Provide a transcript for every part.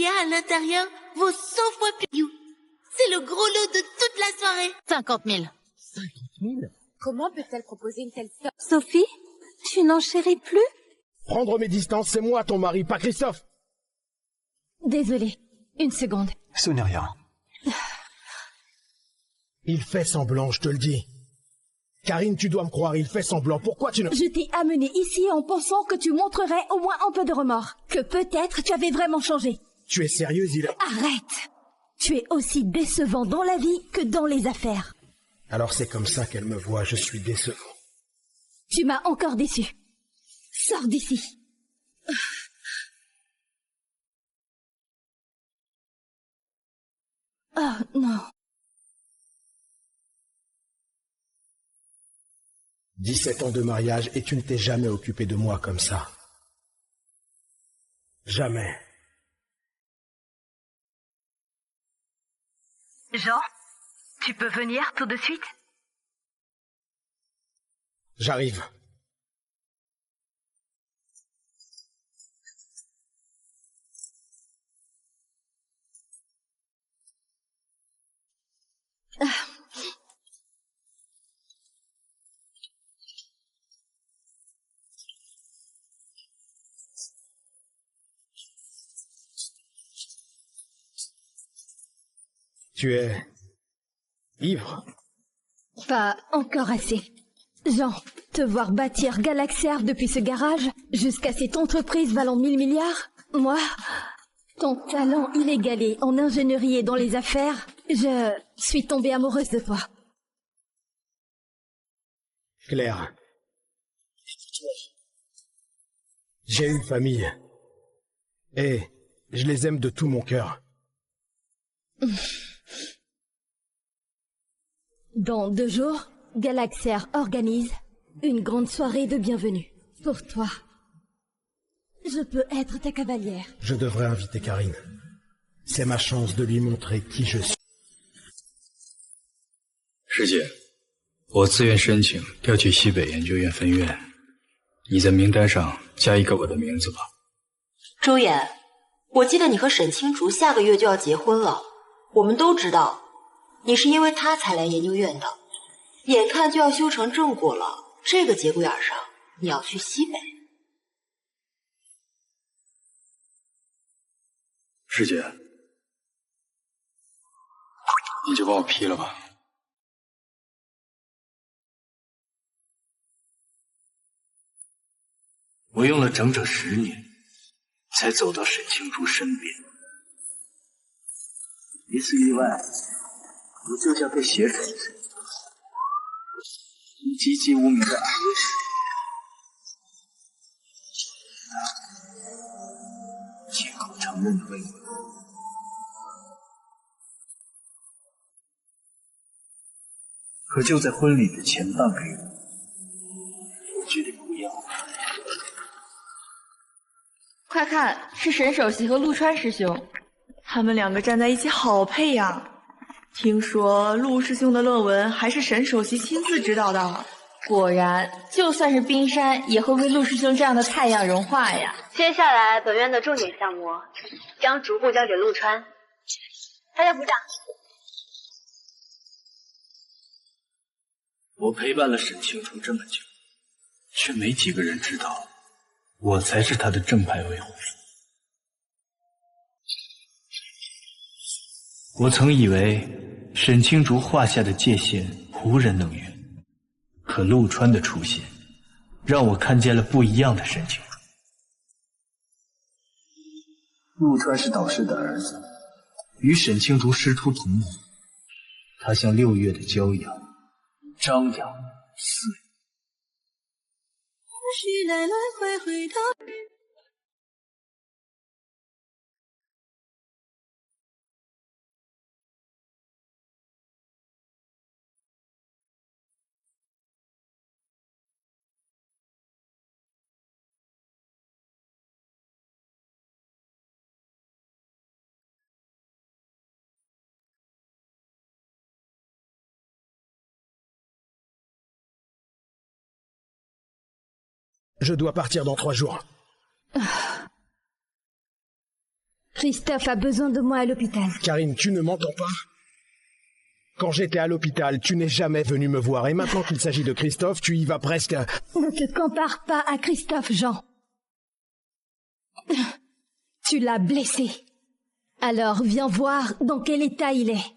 a à l'intérieur vaut 100 fois plus. C'est le gros lot de toute la soirée. 50 000. 50 000? Comment peut-elle proposer une telle somme? Sophie, tu n'en chéris plus? Prendre mes distances, c'est moi ton mari, pas Christophe. Désolée. Une seconde. Ce n'est rien. Il fait semblant, je te le dis. Karine, tu dois me croire, il fait semblant. Pourquoi tu ne... Je t'ai amené ici en pensant que tu montrerais au moins un peu de remords. Que peut-être tu avais vraiment changé. Tu es sérieuse, il a... Arrête! Tu es aussi décevant dans la vie que dans les affaires. Alors c'est comme ça qu'elle me voit, je suis décevant. Tu m'as encore déçu. Sors d'ici. Oh non. 17 ans de mariage et tu ne t'es jamais occupé de moi comme ça. Jamais. Jean, tu peux venir tout de suite? J'arrive. Tu es... ivre? Pas encore assez. Jean, te voir bâtir Galaxerve depuis ce garage jusqu'à cette entreprise valant 1000 milliards, moi, ton talent inégalé en ingénierie et dans les affaires, je suis tombée amoureuse de toi. Claire. J'ai une famille. Et je les aime de tout mon cœur. Dans 2 jours, Galaxerve organise une grande soirée de bienvenue. Pour toi. Je peux être ta cavalière. Je devrais inviter Karine. C'est ma chance de lui montrer qui je suis. 师姐，我自愿申请调去西北研究院分院，你在名单上加一个我的名字吧。周衍，我记得你和沈清竹下个月就要结婚了，我们都知道，你是因为他才来研究院的，眼看就要修成正果了，这个节骨眼上你要去西北。师姐，你就帮我批了吧。我用了整整10年，才走到沈清竹身边。一次意外，我就像被血水似的，以籍籍无名的暗夜时，亲口承认了未婚。可就在婚礼的前半个月，我决定不要。快看，是沈首席和陆川师兄，他们2个站在一起好配呀！听说陆师兄的论文还是沈首席亲自指导的，果然，就算是冰山，也会为陆师兄这样的太阳融化呀！接下来，本院的重点项目将逐步交给陆川，大家鼓掌。我陪伴了沈清楚这么久，却没几个人知道，我才是他的正牌维护人。我曾以为沈清竹画下的界限无人能越，可陆川的出现，让我看见了不一样的沈清竹。陆川是导师的儿子，与沈清竹师出同门，他像6月的骄阳。张扬肆许来来回回的。Je dois partir dans 3 jours. Christophe a besoin de moi à l'hôpital. Karine, tu ne m'entends pas? Quand j'étais à l'hôpital, tu n'es jamais venu me voir. Et maintenant qu'il s'agit de Christophe, tu y vas presque... Ne te compare pas à Christophe, Jean. Tu l'as blessé. Alors viens voir dans quel état il est.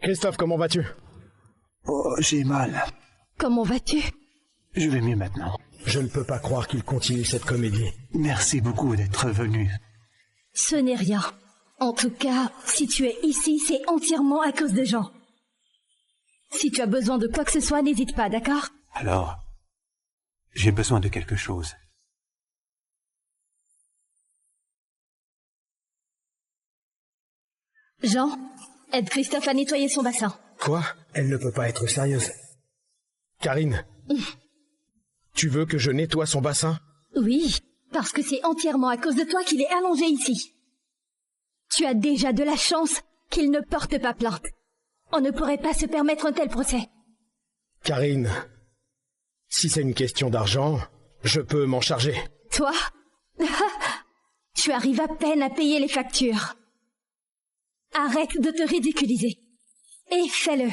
Christophe, comment vas-tu? Oh, j'ai mal. Comment vas-tu? Je vais mieux maintenant. Je ne peux pas croire qu'il continue cette comédie. Merci beaucoup d'être venu. Ce n'est rien. En tout cas, si tu es ici, c'est entièrement à cause de Jean. Si tu as besoin de quoi que ce soit, n'hésite pas, d'accord? Alors, j'ai besoin de quelque chose. Jean, aide Christophe à nettoyer son bassin. Quoi? Elle ne peut pas être sérieuse. Karine, tu veux que je nettoie son bassin? Oui, parce que c'est entièrement à cause de toi qu'il est allongé ici. Tu as déjà de la chance qu'il ne porte pas plainte. On ne pourrait pas se permettre un tel procès. Karine, si c'est une question d'argent, je peux m'en charger. Toi? Tu arrives à peine à payer les factures. Arrête de te ridiculiser. Et fais-le.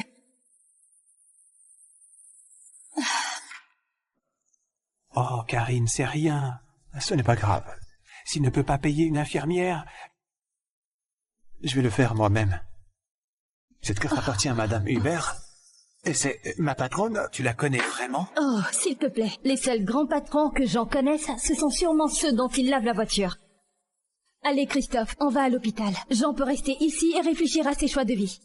Oh, Karine, c'est rien. Ce n'est pas grave. S'il ne peut pas payer une infirmière, je vais le faire moi-même. Cette carte appartient à Madame Hubert. Et c'est ma patronne. Tu la connais vraiment? Oh, s'il te plaît. Les seuls grands patrons que j'en connaisse, ce sont sûrement ceux dont il lave la voiture. Allez, Christophe, on va à l'hôpital. Jean peut rester ici et réfléchir à ses choix de vie.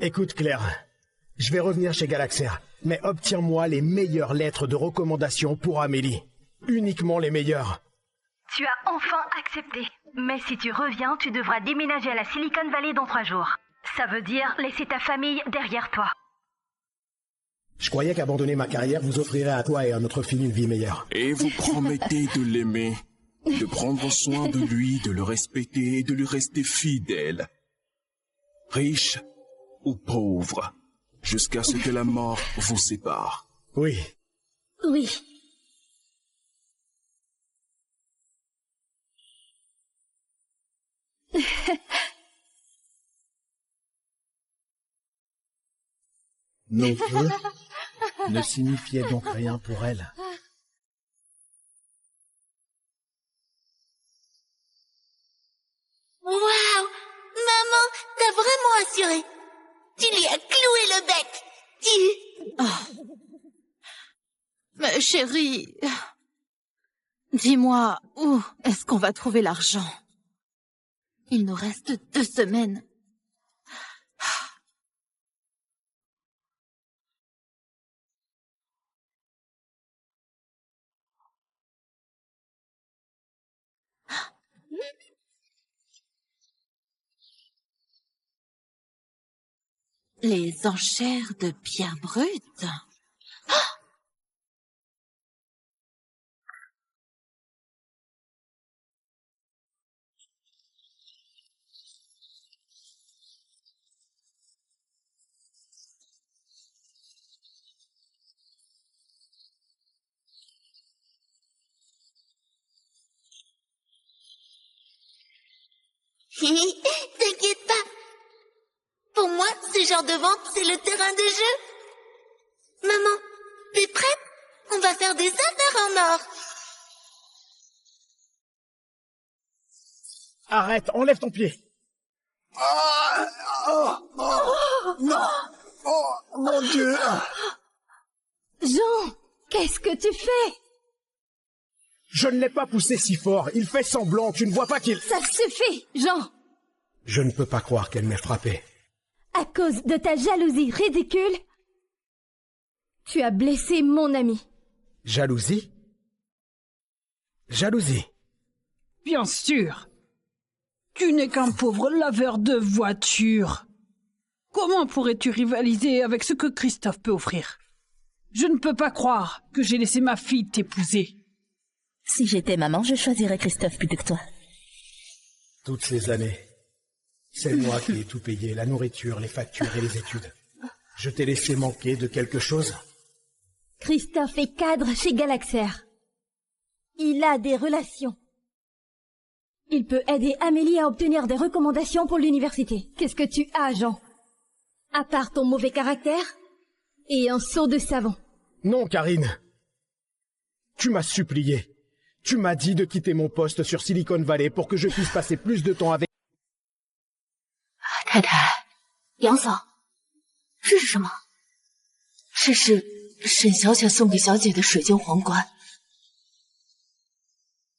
Écoute, Claire, je vais revenir chez Galaxair, mais obtiens-moi les meilleures lettres de recommandation pour Amélie. Uniquement les meilleures. Tu as enfin accepté. Mais si tu reviens, tu devras déménager à la Silicon Valley dans 3 jours. Ça veut dire laisser ta famille derrière toi. Je croyais qu'abandonner ma carrière vous offrirait à toi et à notre fille une vie meilleure. Et vous promettez de l'aimer, de prendre soin de lui, de le respecter et de lui rester fidèle. Riche ou pauvre, jusqu'à ce que la mort vous sépare. Oui. Oui. Nos vœux ne signifiaient donc rien pour elle. Waouh! Maman, t'as vraiment assuré. Tu lui as cloué le bec. Mais chérie, dis-moi, où est-ce qu'on va trouver l'argent? Il nous reste 2 semaines. Les enchères de pierres brutes. T'inquiète pas. Pour moi, ce genre de vente, c'est le terrain de jeu. Maman, t'es prête? On va faire des affaires en or. Arrête, enlève ton pied. Non! Oh, mon Dieu! Jean, qu'est-ce que tu fais? Je ne l'ai pas poussé si fort. Il fait semblant. Tu ne vois pas qu'il... Ça suffit, Jean. Je ne peux pas croire qu'elle m'ait frappé. À cause de ta jalousie ridicule, tu as blessé mon ami. Jalousie? Jalousie? Bien sûr. Tu n'es qu'un pauvre laveur de voitures. Comment pourrais-tu rivaliser avec ce que Christophe peut offrir? Je ne peux pas croire que j'ai laissé ma fille t'épouser. Si j'étais maman, je choisirais Christophe plutôt que toi. Toutes ces années, c'est moi qui ai tout payé, la nourriture, les factures et les études. Je t'ai laissé manquer de quelque chose? Christophe est cadre chez Galaxer. Il a des relations. Il peut aider Amélie à obtenir des recommandations pour l'université. Qu'est-ce que tu as, Jean? À part ton mauvais caractère et un seau de savon. Non, Karine. Tu m'as supplié. Tu m'as dit de quitter mon poste sur Silicon Valley pour que je puisse passer plus de temps avec... 太太，杨嫂，这是什么？这是沈小姐送给小姐的水晶皇冠。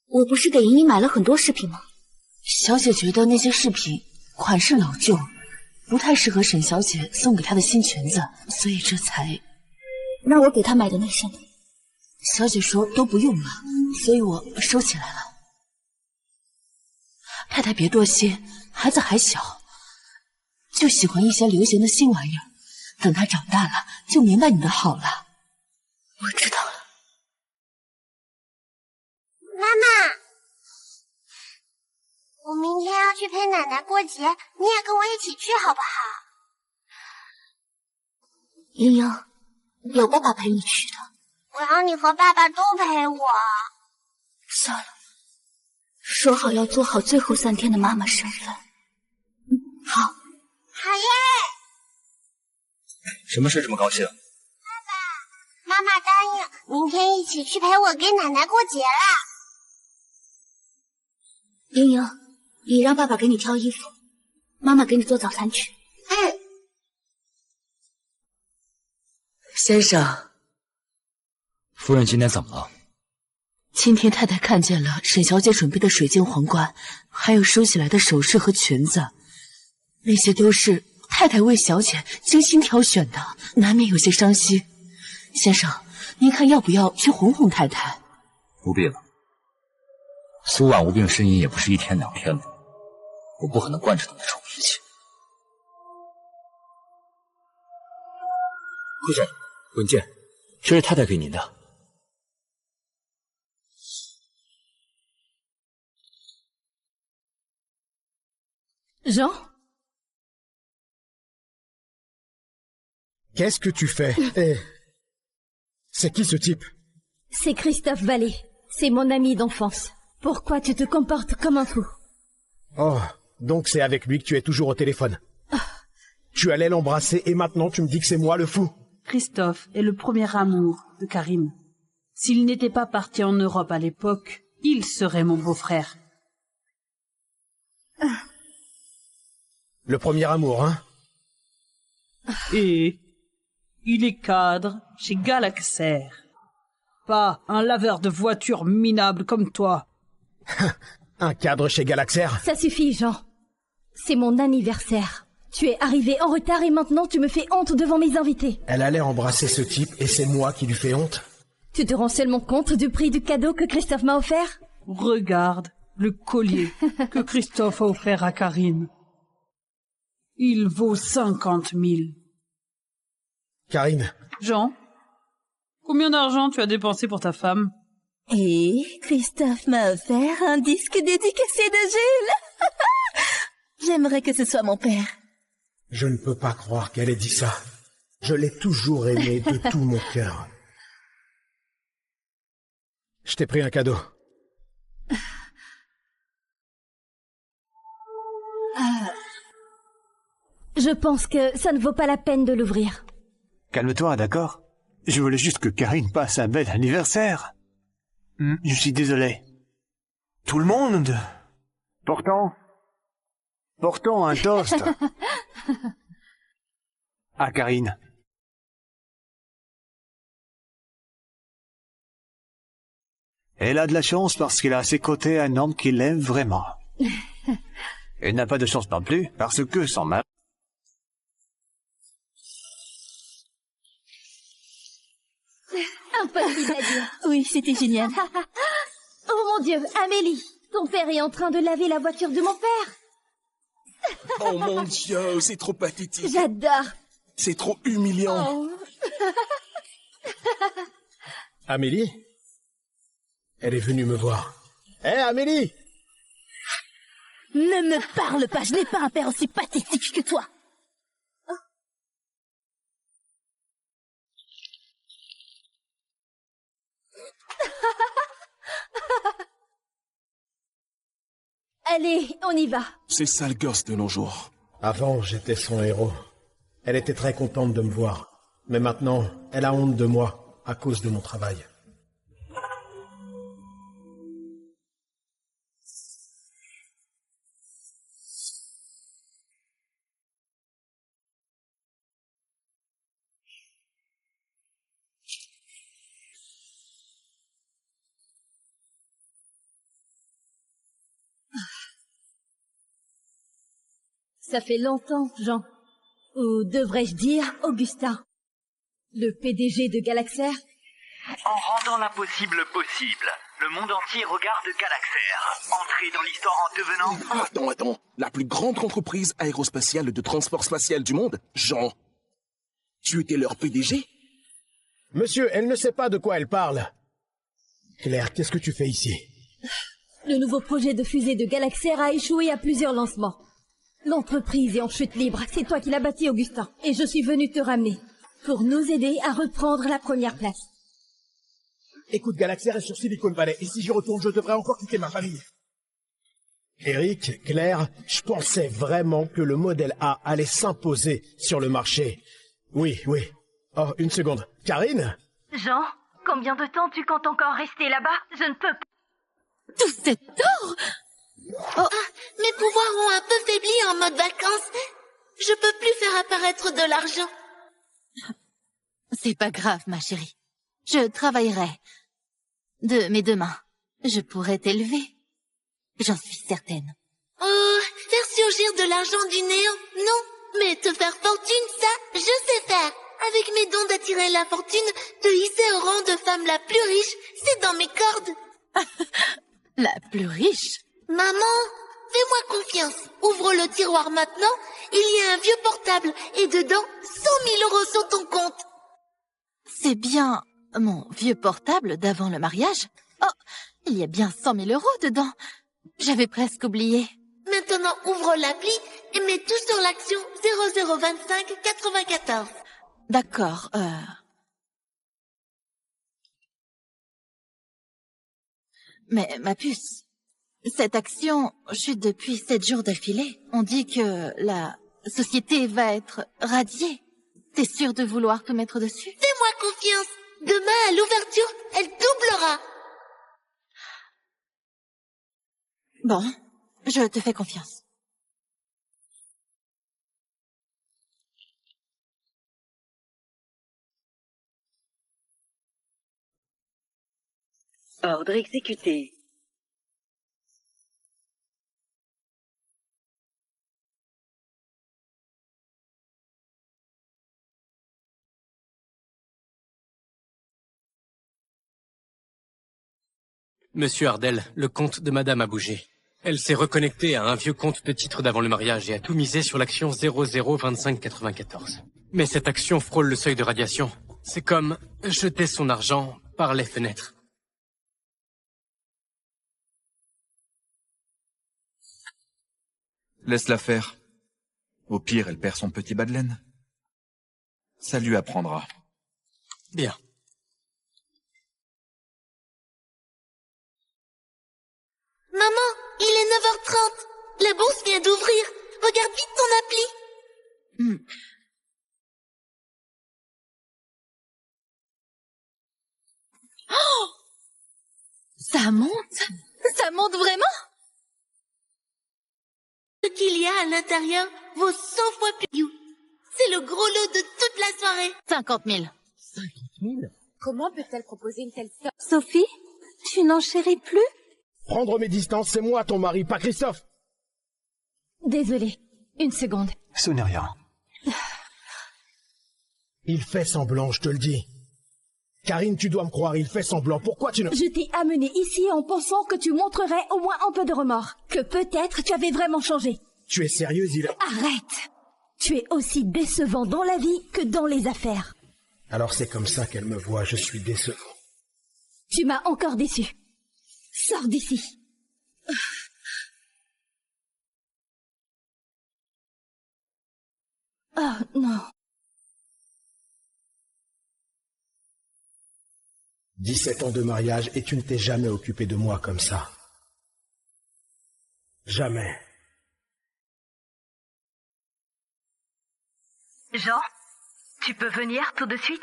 我不是给莹莹买了很多饰品吗？小姐觉得那些饰品款式老旧，不太适合沈小姐送给她的新裙子，所以这才……那我给她买的那些呢？小姐说都不用了，所以我收起来了。太太别多心，孩子还小，就喜欢一些流行的新玩意儿。等她长大了，就明白你的好了。我知道了。妈妈，我明天要去陪奶奶过节，你也跟我一起去好不好？莹莹，有爸爸陪你去的。我要你和爸爸都陪我。算了，说好要做好最后3天的妈妈身份。好。好耶！什么事这么高兴？妈妈答应明天一起去陪我给奶奶过节啦。莹莹，你让爸爸给你挑衣服，妈妈给你做早餐去。先生，夫人今天怎么了？今天太太看见了沈小姐准备的水晶皇冠，还有收起来的首饰和裙子，那些都是太太为小姐精心挑选的，难免有些伤心。先生，您看要不要去哄哄太太？不必了。苏婉无病呻吟也不是1天2天的，我不可能惯着她的臭脾气。会长，文件，这是太太给您的。Jean? Qu'est-ce que tu fais? C'est qui ce type? C'est Christophe Vallée. C'est mon ami d'enfance. Pourquoi tu te comportes comme un fou? Oh, donc c'est avec lui que tu es toujours au téléphone. Tu allais l'embrasser et maintenant tu me dis que c'est moi le fou. Christophe est le premier amour de Karine. S'il n'était pas parti en Europe à l'époque, il serait mon beau-frère. Le premier amour, hein? Et il est cadre chez Galaxer. Pas un laveur de voitures minable comme toi. Un cadre chez Galaxer? Ça suffit, Jean. C'est mon anniversaire. Tu es arrivé en retard et maintenant tu me fais honte devant mes invités. Elle allait embrasser ce type et c'est moi qui lui fais honte? Tu te rends seulement compte du prix du cadeau que Christophe m'a offert? Regarde le collier que Christophe a offert à Karine. Il vaut 50 000. Karine. Jean, combien d'argent tu as dépensé pour ta femme? Et Christophe m'a offert un disque dédicacé de Jules. J'aimerais que ce soit mon père. Je ne peux pas croire qu'elle ait dit ça. Je l'ai toujours aimé de tout mon cœur. Je t'ai pris un cadeau. Je pense que ça ne vaut pas la peine de l'ouvrir. Calme-toi, d'accord? Je voulais juste que Karine passe un bel anniversaire. Je suis désolé. Tout le monde. Portons un toast. À Karine. Elle a de la chance parce qu'elle a à ses côtés un homme qui l'aime vraiment. Elle n'a pas de chance non plus, parce que sans mari... Impossible à dire. Oui, c'était génial. Oh mon Dieu, Amélie, ton père est en train de laver la voiture de mon père. Oh mon Dieu, c'est trop pathétique. J'adore. C'est trop humiliant. Oh. Amélie? Elle est venue me voir. Hé, Amélie! Ne me parle pas, je n'ai pas un père aussi pathétique que toi. Allez, on y va. C'est ça le gosse de nos jours. Avant, j'étais son héros. Elle était très contente de me voir. Mais maintenant, elle a honte de moi, à cause de mon travail. Ça fait longtemps, Jean. Ou devrais-je dire Augustin, le PDG de Galaxair. En rendant l'impossible possible, le monde entier regarde Galaxair. Entrer dans l'histoire en devenant... Attends. La plus grande entreprise aérospatiale de transport spatial du monde, Jean. Tu étais leur PDG? Monsieur, elle ne sait pas de quoi elle parle. Claire, qu'est-ce que tu fais ici? Le nouveau projet de fusée de Galaxair a échoué à plusieurs lancements. L'entreprise est en chute libre. C'est toi qui l'as bâtie, Augustin. Et je suis venu te ramener pour nous aider à reprendre la première place. Écoute, Galaxair est sur Silicon Valley. Et si j'y retourne, je devrais encore quitter ma famille. Eric, Claire, je pensais vraiment que le modèle A allait s'imposer sur le marché. Oui. Oh, une seconde. Karine? Jean, combien de temps tu comptes encore rester là-bas? Je ne peux pas. Tout cet or! Oh, mes pouvoirs ont un peu faibli en mode vacances. Je peux plus faire apparaître de l'argent. C'est pas grave, ma chérie. Je travaillerai. De mes deux mains. Je pourrais t'élever. J'en suis certaine. Oh, faire surgir de l'argent du néant, non. Mais te faire fortune, ça, je sais faire. Avec mes dons d'attirer la fortune, te hisser au rang de femme la plus riche, c'est dans mes cordes. La plus riche? Maman, fais-moi confiance. Ouvre le tiroir maintenant. Il y a un vieux portable et dedans, 100 000 euros sur ton compte. C'est bien mon vieux portable d'avant le mariage? Oh, il y a bien 100 000 euros dedans. J'avais presque oublié. Maintenant, ouvre l'appli et mets tout sur l'action 0025 94. D'accord, Mais ma puce, cette action chute depuis 7 jours d'affilée. On dit que la société va être radiée. T'es sûre de vouloir te mettre dessus? Fais-moi confiance. Demain, à l'ouverture, elle doublera. Bon, je te fais confiance. Ordre exécuté. Monsieur Ardel, le compte de Madame a bougé. Elle s'est reconnectée à un vieux compte de titre d'avant le mariage et a tout misé sur l'action 002594. Mais cette action frôle le seuil de radiation. C'est comme jeter son argent par les fenêtres. Laisse-la faire. Au pire, elle perd son petit bas de laine. Ça lui apprendra. Bien. Maman, il est 9h30. La bourse vient d'ouvrir. Regarde vite ton appli. Oh! Ça monte vraiment? Ce qu'il y a à l'intérieur vaut 100 fois plus. C'est le gros lot de toute la soirée. 50 000. 50 000? Comment peut-elle proposer une telle somme? Sophie, tu n'enchéris plus? Prendre mes distances, c'est moi ton mari, pas Christophe. Désolée. Une seconde. Ce n'est rien. Il fait semblant, je te le dis. Karine, tu dois me croire, il fait semblant. Pourquoi tu ne... Je t'ai amené ici en pensant que tu montrerais au moins un peu de remords. Que peut-être tu avais vraiment changé. Tu es sérieuse, il a... Arrête! Tu es aussi décevant dans la vie que dans les affaires. Alors c'est comme ça qu'elle me voit, je suis décevant. Tu m'as encore déçu. Sors d'ici. Oh non. 17 ans de mariage et tu ne t'es jamais occupé de moi comme ça. Jamais. Jean, tu peux venir tout de suite?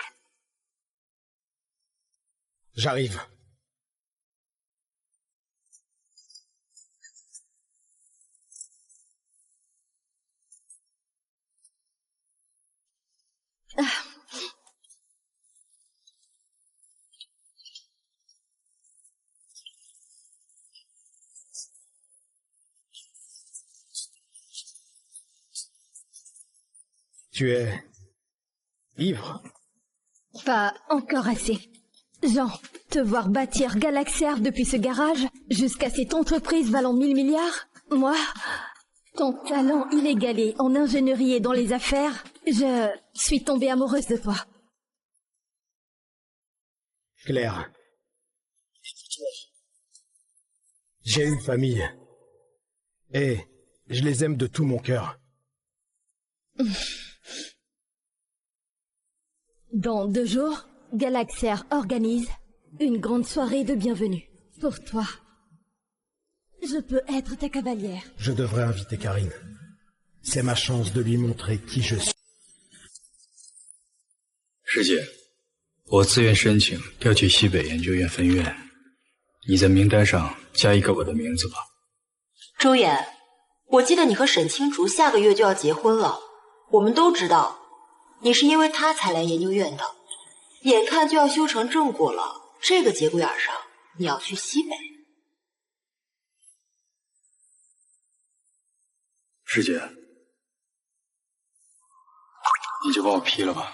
J'arrive. Tu es ivre? Pas encore assez. Jean, te voir bâtir Galaxair depuis ce garage jusqu'à cette entreprise valant 1000 milliards, moi, ton talent inégalé en ingénierie et dans les affaires, je suis tombée amoureuse de toi. Claire, j'ai une famille et je les aime de tout mon cœur. Dans 2 jours, Galaxair organise une grande soirée de bienvenue pour toi. Je peux être ta cavalière. Je devrais inviter Karine. C'est ma chance de lui montrer qui je suis. 师姐，我自愿申请调去西北研究院分院，你在名单上加一个我的名字吧。周岩，我记得你和沈清竹下个月就要结婚了，我们都知道，你是因为他才来研究院的，眼看就要修成正果了，这个节骨眼上你要去西北。师姐，你就帮我批了吧。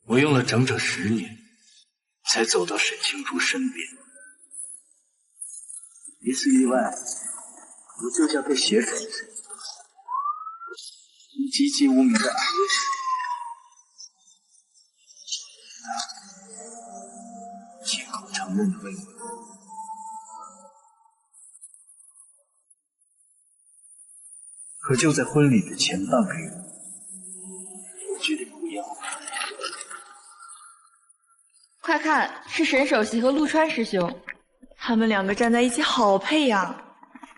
我用了整整10年，才走到沈清竹身边。一次意外，我就像被血水似的，以籍籍无名的暗夜时，亲口承认的未婚。可就在婚礼的前半个月，我决定不要。快看，是沈首席和陆川师兄，他们2个站在一起好配呀。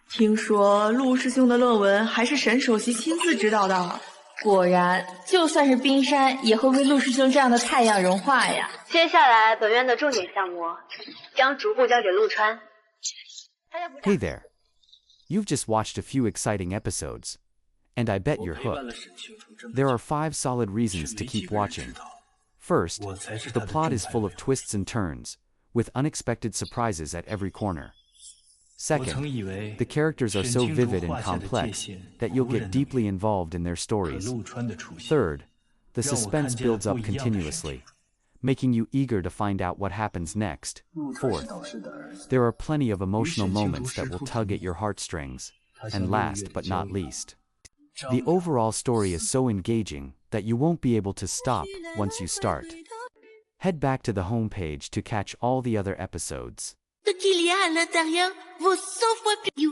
听说陆师兄的论文还是沈首席亲自指导的，果然，就算是冰山也会为陆师兄这样的太阳融化呀。接下来，本院的重点项目将逐步交给陆川。Hey there. You've just watched a few exciting episodes, and I bet you're hooked. There are 5 solid reasons to keep watching. First, the plot is full of twists and turns, with unexpected surprises at every corner. Second, the characters are so vivid and complex that you'll get deeply involved in their stories. Third, the suspense builds up continuously, making you eager to find out what happens next. Fourth, there are plenty of emotional moments that will tug at your heartstrings. And last but not least, the overall story is so engaging that you won't be able to stop once you start. Head back to the homepage to catch all the other episodes. Ce qu'il y a à l'intérieur vaut 100 fois plus.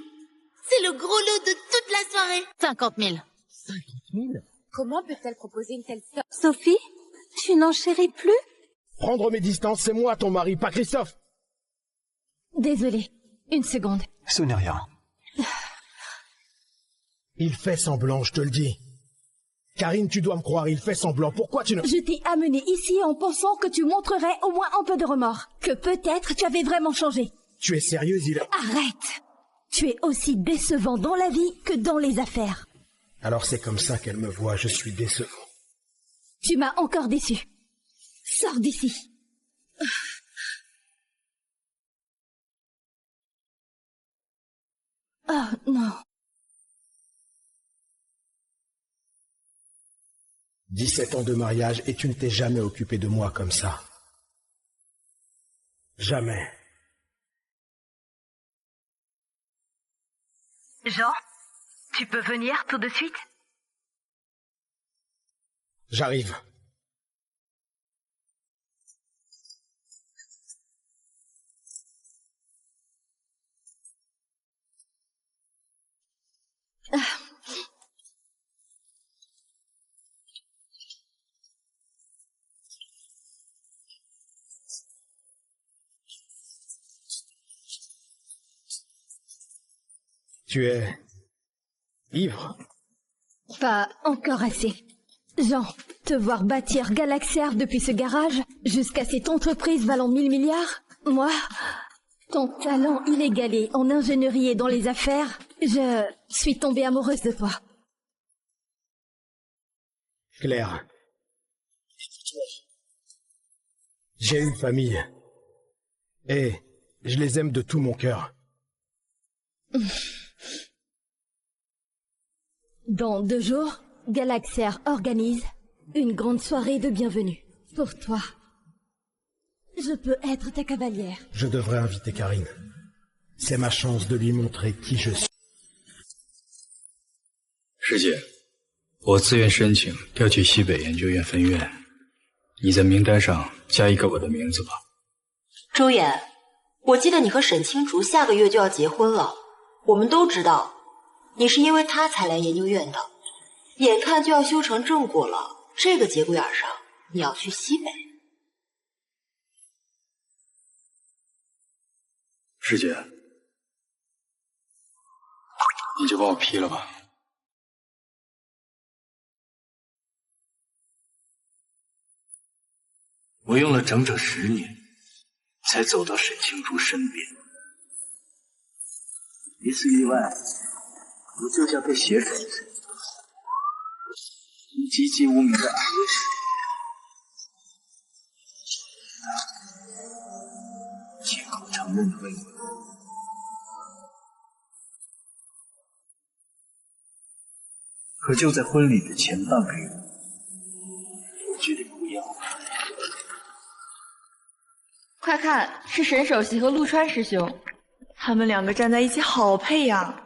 C'est le gros lot de toute la soirée. 50 000. 50 000? Comment peut-elle proposer une telle somme? Sophie, tu n'en chéris plus? Prendre mes distances, c'est moi ton mari, pas Christophe. Désolée. Une seconde. Ce n'est rien. Il fait semblant, je te le dis. Karine, tu dois me croire, il fait semblant. Pourquoi tu ne... Je t'ai amené ici en pensant que tu montrerais au moins un peu de remords. Que peut-être tu avais vraiment changé. Tu es sérieuse, il a... Arrête! Tu es aussi décevant dans la vie que dans les affaires. Alors c'est comme ça qu'elle me voit, je suis décevant. Tu m'as encore déçu. Sors d'ici. Oh, non. 17 ans de mariage et tu ne t'es jamais occupé de moi comme ça. Jamais. Jean, tu peux venir tout de suite? J'arrive. Tu es ivre? Pas encore assez. Jean, te voir bâtir Galaxer depuis ce garage jusqu'à cette entreprise valant 1000 milliards, moi, ton talent inégalé en ingénierie et dans les affaires, je suis tombée amoureuse de toi. Claire, j'ai une famille et je les aime de tout mon cœur. Dans 2 jours, Galaxer organise une grande soirée de bienvenue pour toi. Je peux être ta cavalière. Je devrais inviter Karine. C'est ma chance de lui montrer qui je suis. 师姐，我自愿申请调去西北研究院分院，你在名单上加一个我的名字吧。周衍，我记得你和沈清竹下个月就要结婚了，我们都知道，你是因为他才来研究院的，眼看就要修成正果了，这个节骨眼上你要去西北。师姐，你就帮我批了吧。我用了整整10年，才走到沈清竹身边。一次意外，我就像被血水一样，以籍籍无名的暗夜时，亲口承认的问题。可就在婚礼的前半个月，我决定不要了。快看，是沈首席和陆川师兄，他们2个站在一起好配呀。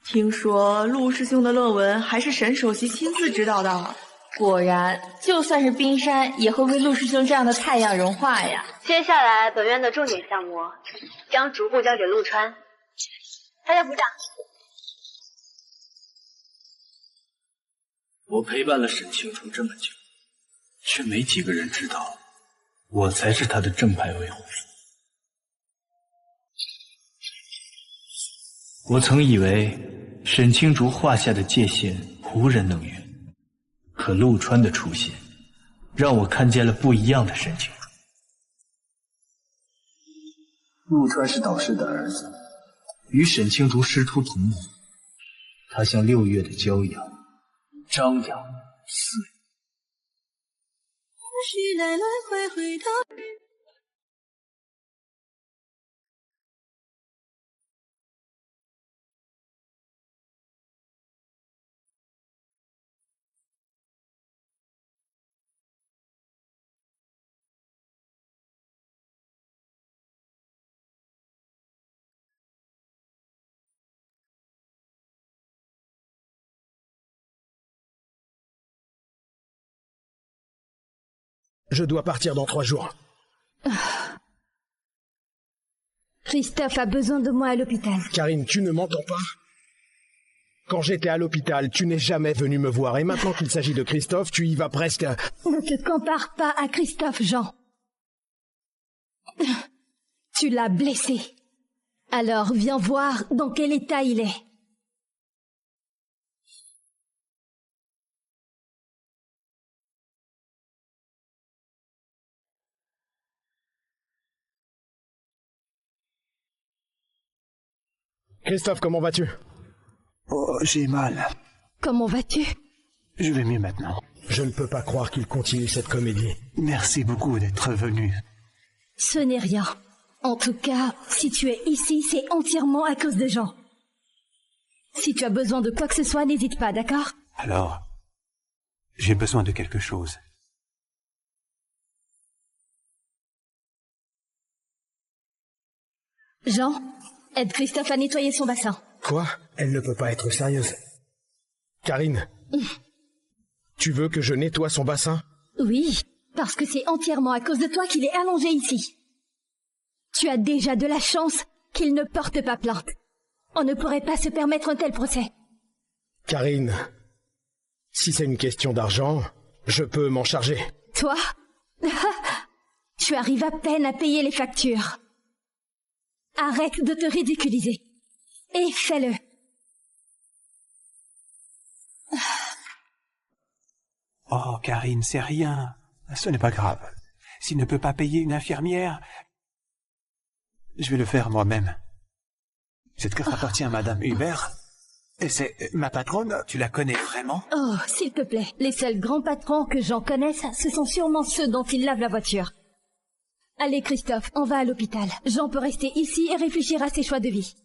听说陆师兄的论文还是沈首席亲自指导的，果然，就算是冰山也会为陆师兄这样的太阳融化呀。接下来，本院的重点项目将逐步交给陆川，大家鼓掌。我陪伴了沈清楚这么久，却没几个人知道，我才是他的正牌维护人。我曾以为沈清竹画下的界限无人能越，可陆川的出现，让我看见了不一样的沈清竹。陆川是导师的儿子，与沈清竹师徒同母，他像6月的骄阳，张扬肆意。来来回回的。Je dois partir dans 3 jours. Christophe a besoin de moi à l'hôpital. Karine, tu ne m'entends pas? Quand j'étais à l'hôpital, tu n'es jamais venu me voir. Et maintenant qu'il s'agit de Christophe, tu y vas presque... Ne te compare pas à Christophe, Jean. Tu l'as blessé. Alors viens voir dans quel état il est. Christophe, comment vas-tu? Oh, j'ai mal. Comment vas-tu? Je vais mieux maintenant. Je ne peux pas croire qu'il continue cette comédie. Merci beaucoup d'être venu. Ce n'est rien. En tout cas, si tu es ici, c'est entièrement à cause de Jean. Si tu as besoin de quoi que ce soit, n'hésite pas, d'accord? Alors, j'ai besoin de quelque chose. Jean, aide Christophe à nettoyer son bassin. Quoi? Elle ne peut pas être sérieuse. Karine, tu veux que je nettoie son bassin? Oui, parce que c'est entièrement à cause de toi qu'il est allongé ici. Tu as déjà de la chance qu'il ne porte pas plainte. On ne pourrait pas se permettre un tel procès. Karine, si c'est une question d'argent, je peux m'en charger. Toi? Tu arrives à peine à payer les factures. Arrête de te ridiculiser. Et fais-le. Oh, Karine, c'est rien. Ce n'est pas grave. S'il ne peut pas payer une infirmière, je vais le faire moi-même. Cette carte appartient à Madame Hubert. Et c'est ma patronne, tu la connais vraiment? Oh, s'il te plaît. Les seuls grands patrons que j'en connaisse, ce sont sûrement ceux dont ils lavent la voiture. Allez, Christophe, on va à l'hôpital. Jean peut rester ici et réfléchir à ses choix de vie.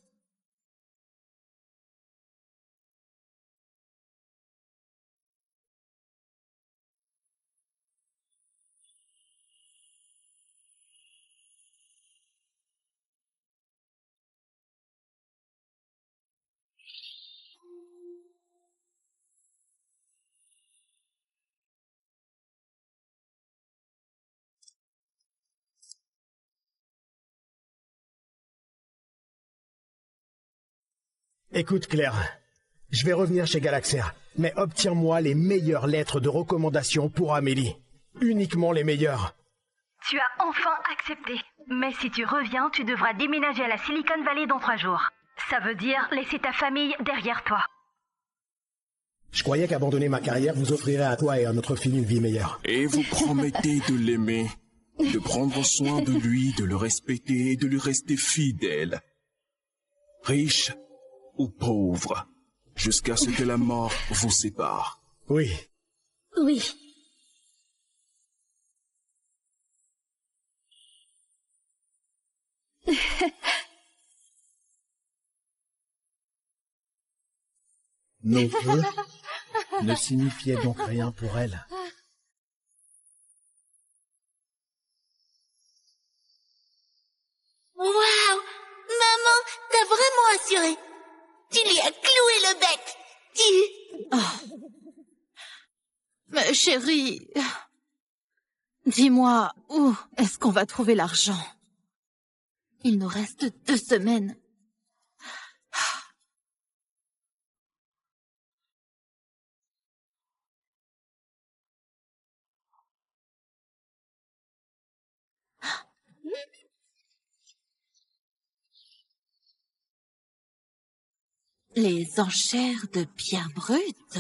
Écoute, Claire, je vais revenir chez Galaxer, mais obtiens-moi les meilleures lettres de recommandation pour Amélie. Uniquement les meilleures. Tu as enfin accepté. Mais si tu reviens, tu devras déménager à la Silicon Valley dans 3 jours. Ça veut dire laisser ta famille derrière toi. Je croyais qu'abandonner ma carrière vous offrirait à toi et à notre fille une vie meilleure. Et vous promettez de l'aimer, de prendre soin de lui, de le respecter et de lui rester fidèle. Riche ou pauvre, jusqu'à ce que la mort vous sépare. Oui. Oui. Nos vœux ne signifiaient donc rien pour elle. Waouh! Maman, t'as vraiment assuré. Tu lui as cloué le bec. Mais chérie, dis-moi, où est-ce qu'on va trouver l'argent? Il nous reste 2 semaines. Les enchères de pierres brutes.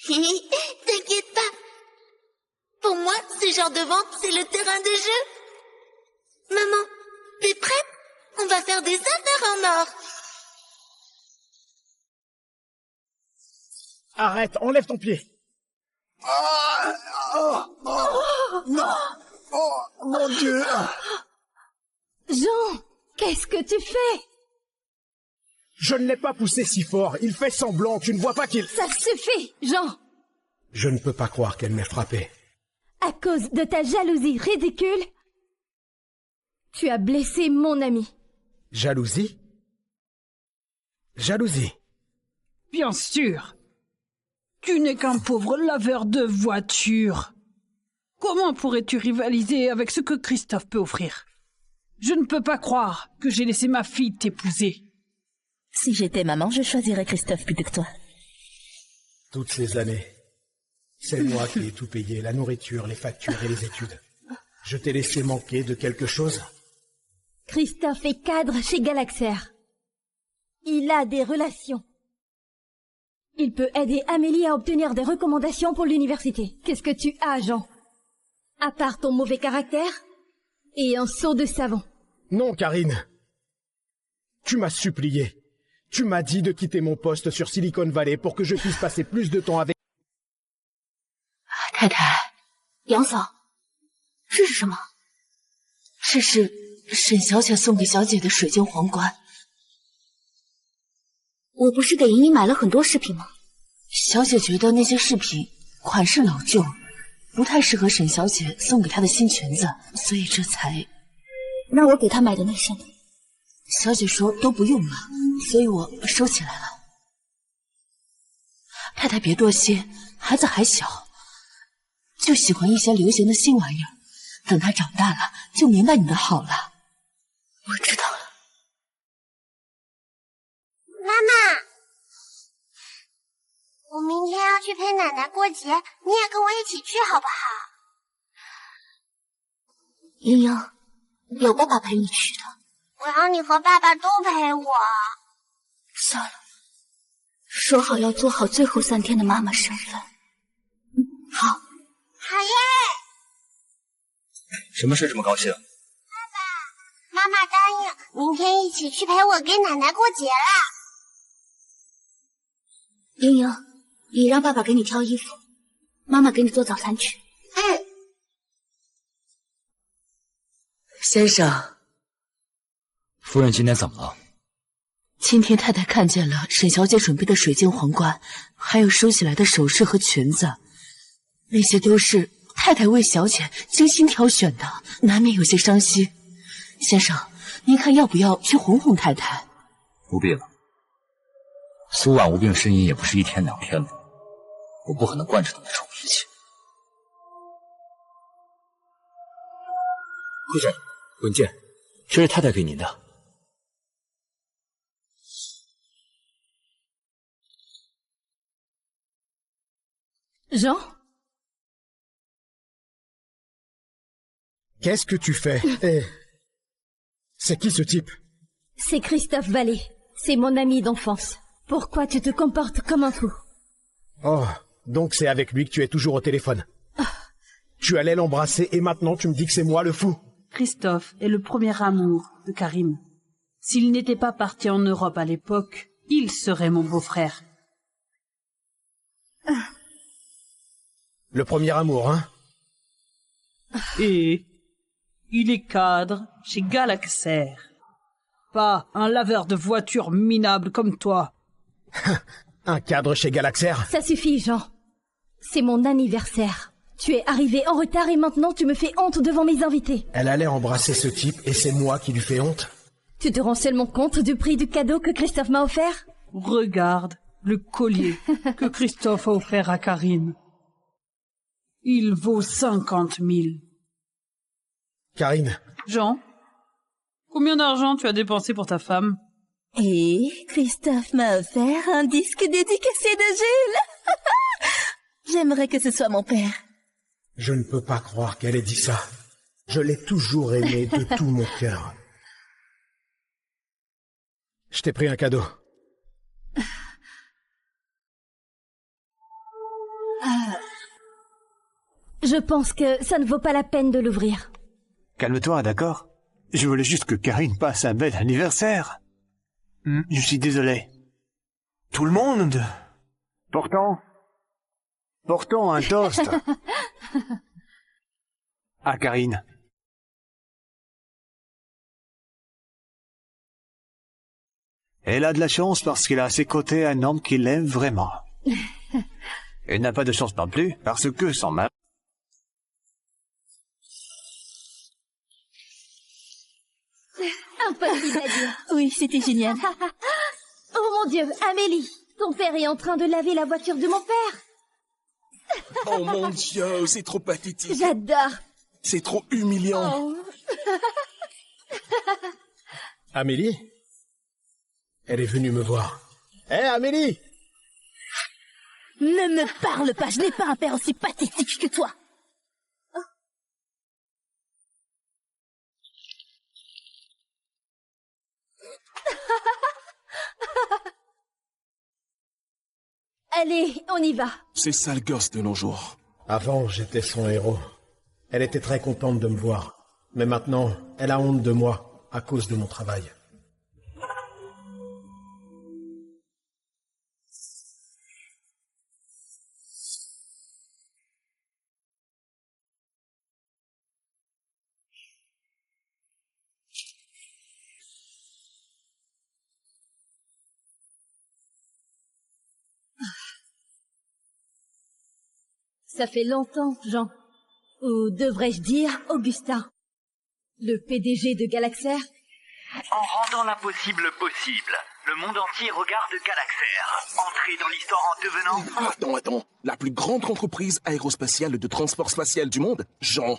T'inquiète pas. Pour moi, ce genre de vente, c'est le terrain de jeu. Maman, t'es prête? On va faire des affaires en or. Arrête, enlève ton pied. Non. Oh, mon Dieu. Jean, qu'est-ce que tu fais? Je ne l'ai pas poussé si fort. Il fait semblant. Tu ne vois pas qu'il... Ça suffit, Jean. Je ne peux pas croire qu'elle m'ait frappé. À cause de ta jalousie ridicule, tu as blessé mon ami. Jalousie? Jalousie? Bien sûr. Tu n'es qu'un pauvre laveur de voitures. Comment pourrais-tu rivaliser avec ce que Christophe peut offrir? Je ne peux pas croire que j'ai laissé ma fille t'épouser. Si j'étais maman, je choisirais Christophe plutôt que toi. Toutes ces années, c'est moi qui ai tout payé, la nourriture, les factures et les études. Je t'ai laissé manquer de quelque chose? Christophe est cadre chez Galaxer. Il a des relations. Il peut aider Amélie à obtenir des recommandations pour l'université. Qu'est-ce que tu as, Jean? À part ton mauvais caractère et un seau de savon. Non, Karine. Tu m'as supplié. Tu m'as dit de quitter mon poste sur Silicon Valley pour que je puisse passer plus de temps avec... 太太，杨嫂，这是什么？这是沈小姐送给小姐的水晶皇冠。我不是给莹莹买了很多饰品吗？小姐觉得那些饰品款式老旧，不太适合沈小姐送给她的新裙子，所以这才让我给她买的那身。小姐说都不用了，所以我收起来了。太太别多心，孩子还小，就喜欢一些流行的新玩意儿。等他长大了，就明白你的好了。我知道了。妈妈，我明天要去陪奶奶过节，你也跟我一起去好不好？莹莹，有爸爸陪你去的。我要你和爸爸都陪我。算了，说好要做好最后3天的妈妈身份。好。好耶！什么事这么高兴？妈妈答应明天一起去陪我给奶奶过节啦。莹莹，你让爸爸给你挑衣服，妈妈给你做早餐去。先生，夫人今天怎么了？今天太太看见了沈小姐准备的水晶皇冠，还有收起来的首饰和裙子，那些都是太太为小姐精心挑选的，难免有些伤心。先生，您看要不要去哄哄太太？不必了，苏婉无病呻吟也不是1天2天的，我不可能惯着她那种脾气。顾总，文件，这是太太给您的。Jean? Qu'est-ce que tu fais? Eh, c'est qui ce type? C'est Christophe Vallée. C'est mon ami d'enfance. Pourquoi tu te comportes comme un fou? Oh, donc c'est avec lui que tu es toujours au téléphone. Tu allais l'embrasser et maintenant tu me dis que c'est moi le fou. Christophe est le premier amour de Karine. S'il n'était pas parti en Europe à l'époque, il serait mon beau-frère. Le premier amour, hein? Et il est cadre chez Galaxair. Pas un laveur de voitures minable comme toi. Un cadre chez Galaxair? Ça suffit, Jean. C'est mon anniversaire. Tu es arrivé en retard et maintenant tu me fais honte devant mes invités. Elle allait embrasser ce type et c'est moi qui lui fais honte? Tu te rends seulement compte du prix du cadeau que Christophe m'a offert? Regarde le collier que Christophe a offert à Karine. Il vaut 50 000. Karine. Jean, combien d'argent tu as dépensé pour ta femme? Et Christophe m'a offert un disque dédicacé de Jules. J'aimerais que ce soit mon père. Je ne peux pas croire qu'elle ait dit ça. Je l'ai toujours aimé de tout mon cœur. Je t'ai pris un cadeau. Je pense que ça ne vaut pas la peine de l'ouvrir. Calme-toi, d'accord? Je voulais juste que Karine passe un bel anniversaire. Je suis désolé. Tout le monde? Portons un toast. À Karine. Elle a de la chance parce qu'elle a à ses côtés un homme qui l'aime vraiment. Elle n'a pas de chance non plus parce que son mari... Impossible à dire. Oui, c'était génial. Oh mon Dieu, Amélie, ton père est en train de laver la voiture de mon père. Oh mon Dieu, c'est trop pathétique. J'adore. C'est trop humiliant. Oh. Amélie? Elle est venue me voir. Hé, Amélie! Ne me parle pas, je n'ai pas un père aussi pathétique que toi. Allez, on y va. C'est ça le gosse de nos jours. Avant, j'étais son héros. Elle était très contente de me voir. Mais maintenant, elle a honte de moi à cause de mon travail. Ça fait longtemps, Jean. Ou devrais-je dire Augustin, le PDG de Galaxair. En rendant l'impossible possible, le monde entier regarde Galaxair. Entrer dans l'histoire en devenant... Attends. La plus grande entreprise aérospatiale de transport spatial du monde, Jean.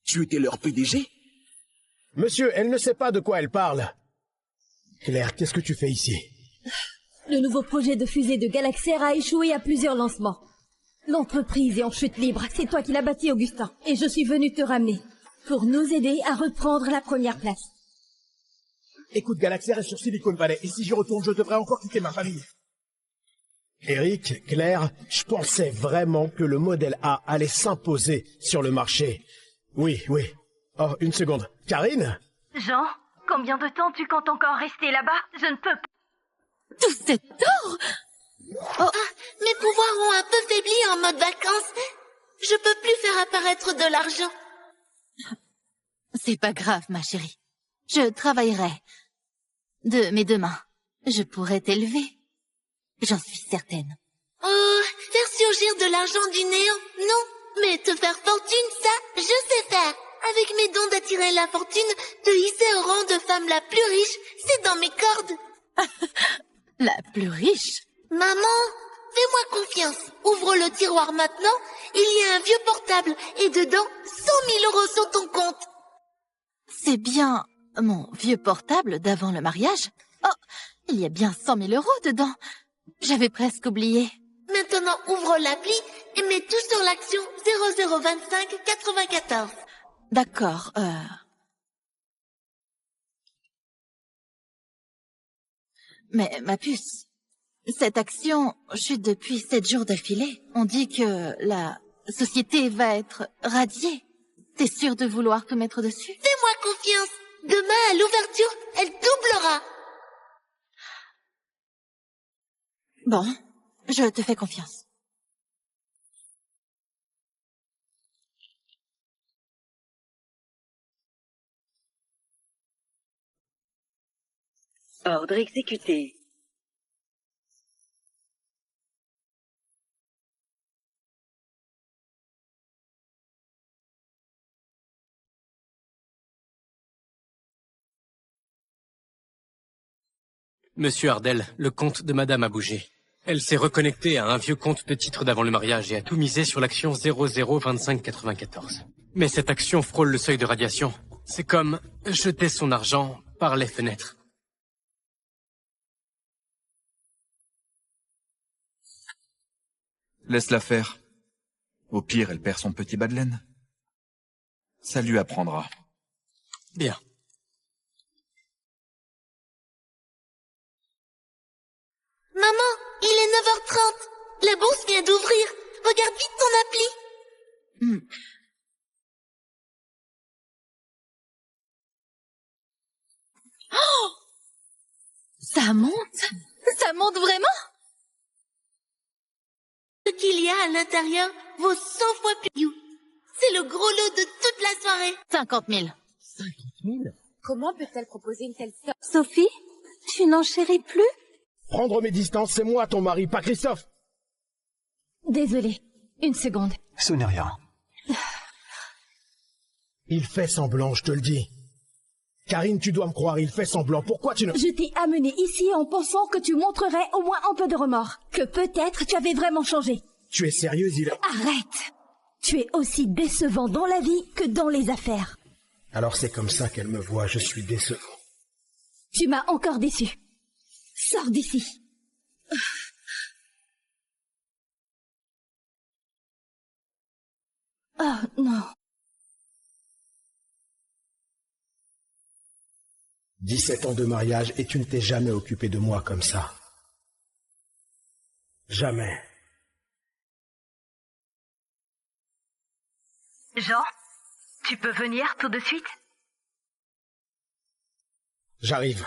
Tu étais leur PDG? Monsieur, elle ne sait pas de quoi elle parle. Claire, qu'est-ce que tu fais ici? Le nouveau projet de fusée de Galaxair a échoué à plusieurs lancements. L'entreprise est en chute libre. C'est toi qui l'as bâtie, Augustin. Et je suis venu te ramener pour nous aider à reprendre la première place. Écoute, Galaxair est sur Silicon Valley. Et si j'y retourne, je devrais encore quitter ma famille. Eric, Claire, je pensais vraiment que le modèle A allait s'imposer sur le marché. Oui. Oh, une seconde. Karine? Jean, combien de temps tu comptes encore rester là-bas? Je ne peux pas... Tout cet or! Oh, mes pouvoirs ont un peu faibli en mode vacances. Je peux plus faire apparaître de l'argent. C'est pas grave, ma chérie. Je travaillerai. De mes deux mains. Je pourrais t'élever. J'en suis certaine. Oh, faire surgir de l'argent du néant? Non. Mais te faire fortune, ça, je sais faire. Avec mes dons d'attirer la fortune, te hisser au rang de femme la plus riche, c'est dans mes cordes. La plus riche? Maman, fais-moi confiance. Ouvre le tiroir maintenant. Il y a un vieux portable et dedans, 100 000 € sur ton compte. C'est bien mon vieux portable d'avant le mariage? Oh, il y a bien 100 000 € dedans. J'avais presque oublié. Maintenant, ouvre l'appli et mets tout sur l'action 0025 94. D'accord, Mais ma puce, cette action chute depuis 7 jours d'affilée. On dit que la société va être radiée. T'es sûre de vouloir te mettre dessus? Fais-moi confiance. Demain, à l'ouverture, elle doublera. Bon, je te fais confiance. Ordre exécuté. Monsieur Ardel, le compte de Madame a bougé. Elle s'est reconnectée à un vieux compte de titre d'avant le mariage et a tout misé sur l'action 002594. Mais cette action frôle le seuil de radiation. C'est comme jeter son argent par les fenêtres. Laisse-la faire. Au pire, elle perd son petit bas de laine. Ça lui apprendra. Bien. Maman, il est 9h30. La bourse vient d'ouvrir. Regarde vite ton appli. Oh! Ça monte vraiment? Ce qu'il y a à l'intérieur vaut 100 fois plus. C'est le gros lot de toute la soirée. 50 000. 50 000? Comment peut-elle proposer une telle somme? Sophie, tu n'en chéris plus? Prendre mes distances, c'est moi ton mari, pas Christophe. Désolée. Une seconde. Ce n'est rien. Il fait semblant, je te le dis. Karine, tu dois me croire, il fait semblant. Pourquoi tu ne... Je t'ai amené ici en pensant que tu montrerais au moins un peu de remords. Que peut-être tu avais vraiment changé. Tu es sérieuse, il a... Arrête! Tu es aussi décevant dans la vie que dans les affaires. Alors c'est comme ça qu'elle me voit, je suis décevant. Tu m'as encore déçu. Sors d'ici. Oh non. 17 ans de mariage et tu ne t'es jamais occupé de moi comme ça. Jamais. Jean, tu peux venir tout de suite? J'arrive.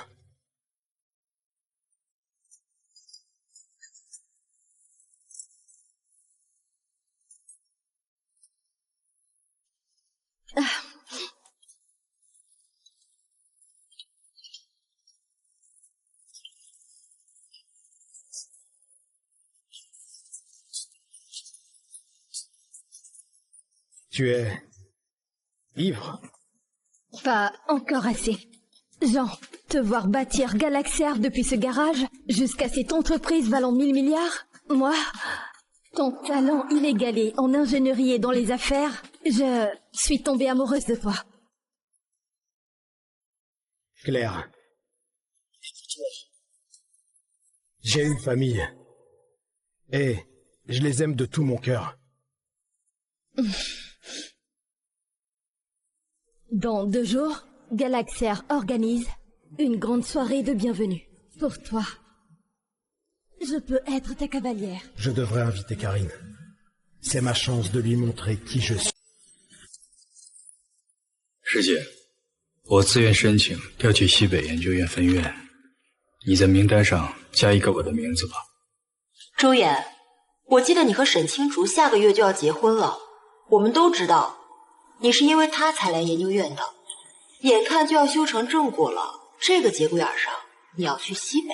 Tu es ivre? Pas encore assez. Jean, te voir bâtir Galaxer depuis ce garage jusqu'à cette entreprise valant 1000 milliards, moi, ton talent inégalé en ingénierie et dans les affaires, je suis tombée amoureuse de toi. Claire, j'ai une famille et je les aime de tout mon cœur. Dans 2 jours, Galaxer organise une grande soirée de bienvenue pour toi. Je peux être ta cavalière. Je devrais inviter Karine. C'est ma chance de lui montrer qui je suis. 师姐，我自愿申请调去西北研究院分院，你在名单上加一个我的名字吧。周衍，我记得你和沈清竹下个月就要结婚了，我们都知道，你是因为他才来研究院的，眼看就要修成正果了，这个节骨眼上你要去西北。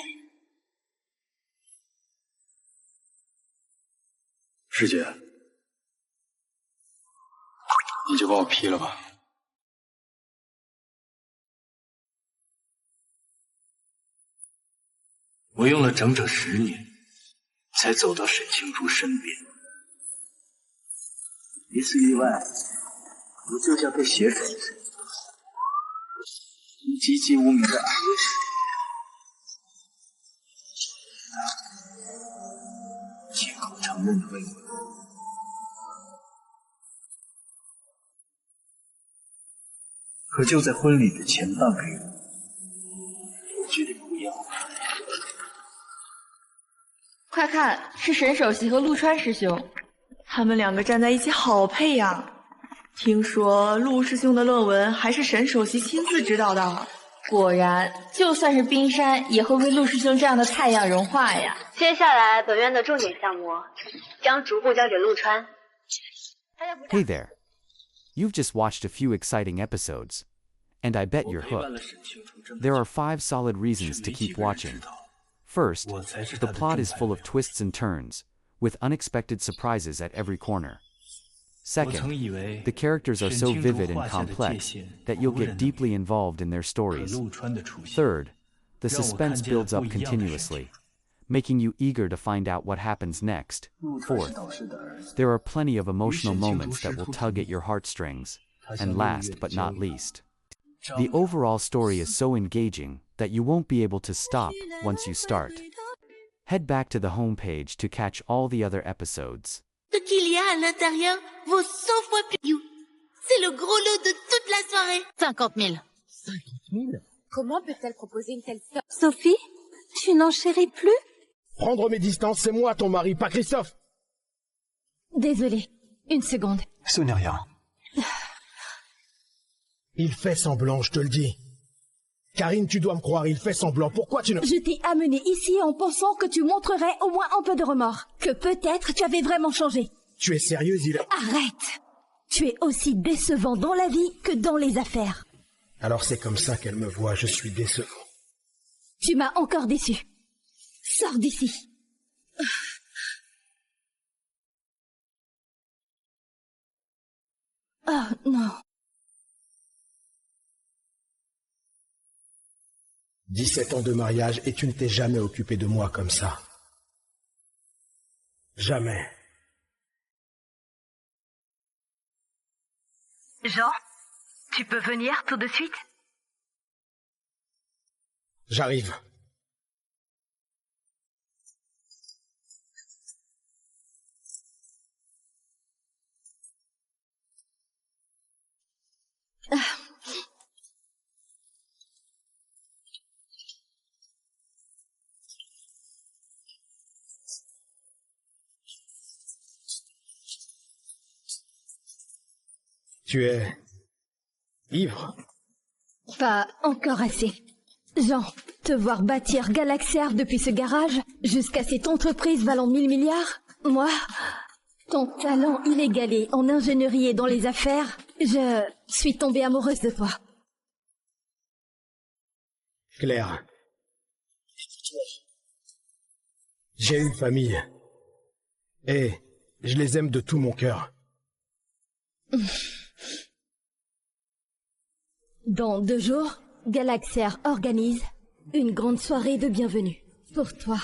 师姐，你就帮我批了吧。我用了整整10年，才走到沈清竹身边。一次意外，我就像被血水一样，以籍籍无名的暗夜时，亲口承认的未婚。可就在婚礼的前半个月，我决定不要了。快看，是沈首席和陆川师兄，他们2个站在一起好配呀！听说陆师兄的论文还是沈首席亲自指导的，果然，就算是冰山也会为陆师兄这样的太阳融化呀！接下来，本院的重点项目将逐步交给陆川。 Hey there. You've just watched a few exciting episodes, and I bet you're hooked. There are 5 solid reasons to keep watching. First, the plot is full of twists and turns, with unexpected surprises at every corner. Second, the characters are so vivid and complex that you'll get deeply involved in their stories. Third, the suspense builds up continuously, making you eager to find out what happens next. Fourth, there are plenty of emotional moments that will tug at your heartstrings. And last but not least, the overall story is so engaging that you won't be able to stop once you start. Head back to the homepage to catch all the other episodes. Ce qu'il y a à l'intérieur vaut 100 fois plus. C'est le gros lot de toute la soirée. 50 000. 50 000? Comment peut-elle proposer une telle somme? Sophie, tu n'en chéris plus? Prendre mes distances, c'est moi ton mari, pas Christophe. Désolée, une seconde. Ce n'est rien. Il fait semblant, je te le dis. Karine, tu dois me croire, il fait semblant. Pourquoi tu ne... Je t'ai amené ici en pensant que tu montrerais au moins un peu de remords. Que peut-être tu avais vraiment changé. Tu es sérieuse, il est... Arrête! Tu es aussi décevant dans la vie que dans les affaires. Alors c'est comme ça qu'elle me voit, je suis décevant. Tu m'as encore déçu. Sors d'ici. Oh non. 17 ans de mariage et tu ne t'es jamais occupé de moi comme ça. Jamais. Jean, tu peux venir tout de suite? J'arrive. Tu es... ivre? Pas encore assez. Jean, te voir bâtir Galaxer depuis ce garage jusqu'à cette entreprise valant 1000 milliards, moi, ton talent inégalé en ingénierie et dans les affaires, je suis tombée amoureuse de toi. Claire, j'ai une famille et je les aime de tout mon cœur. Dans 2 jours, Galaxer organise une grande soirée de bienvenue pour toi.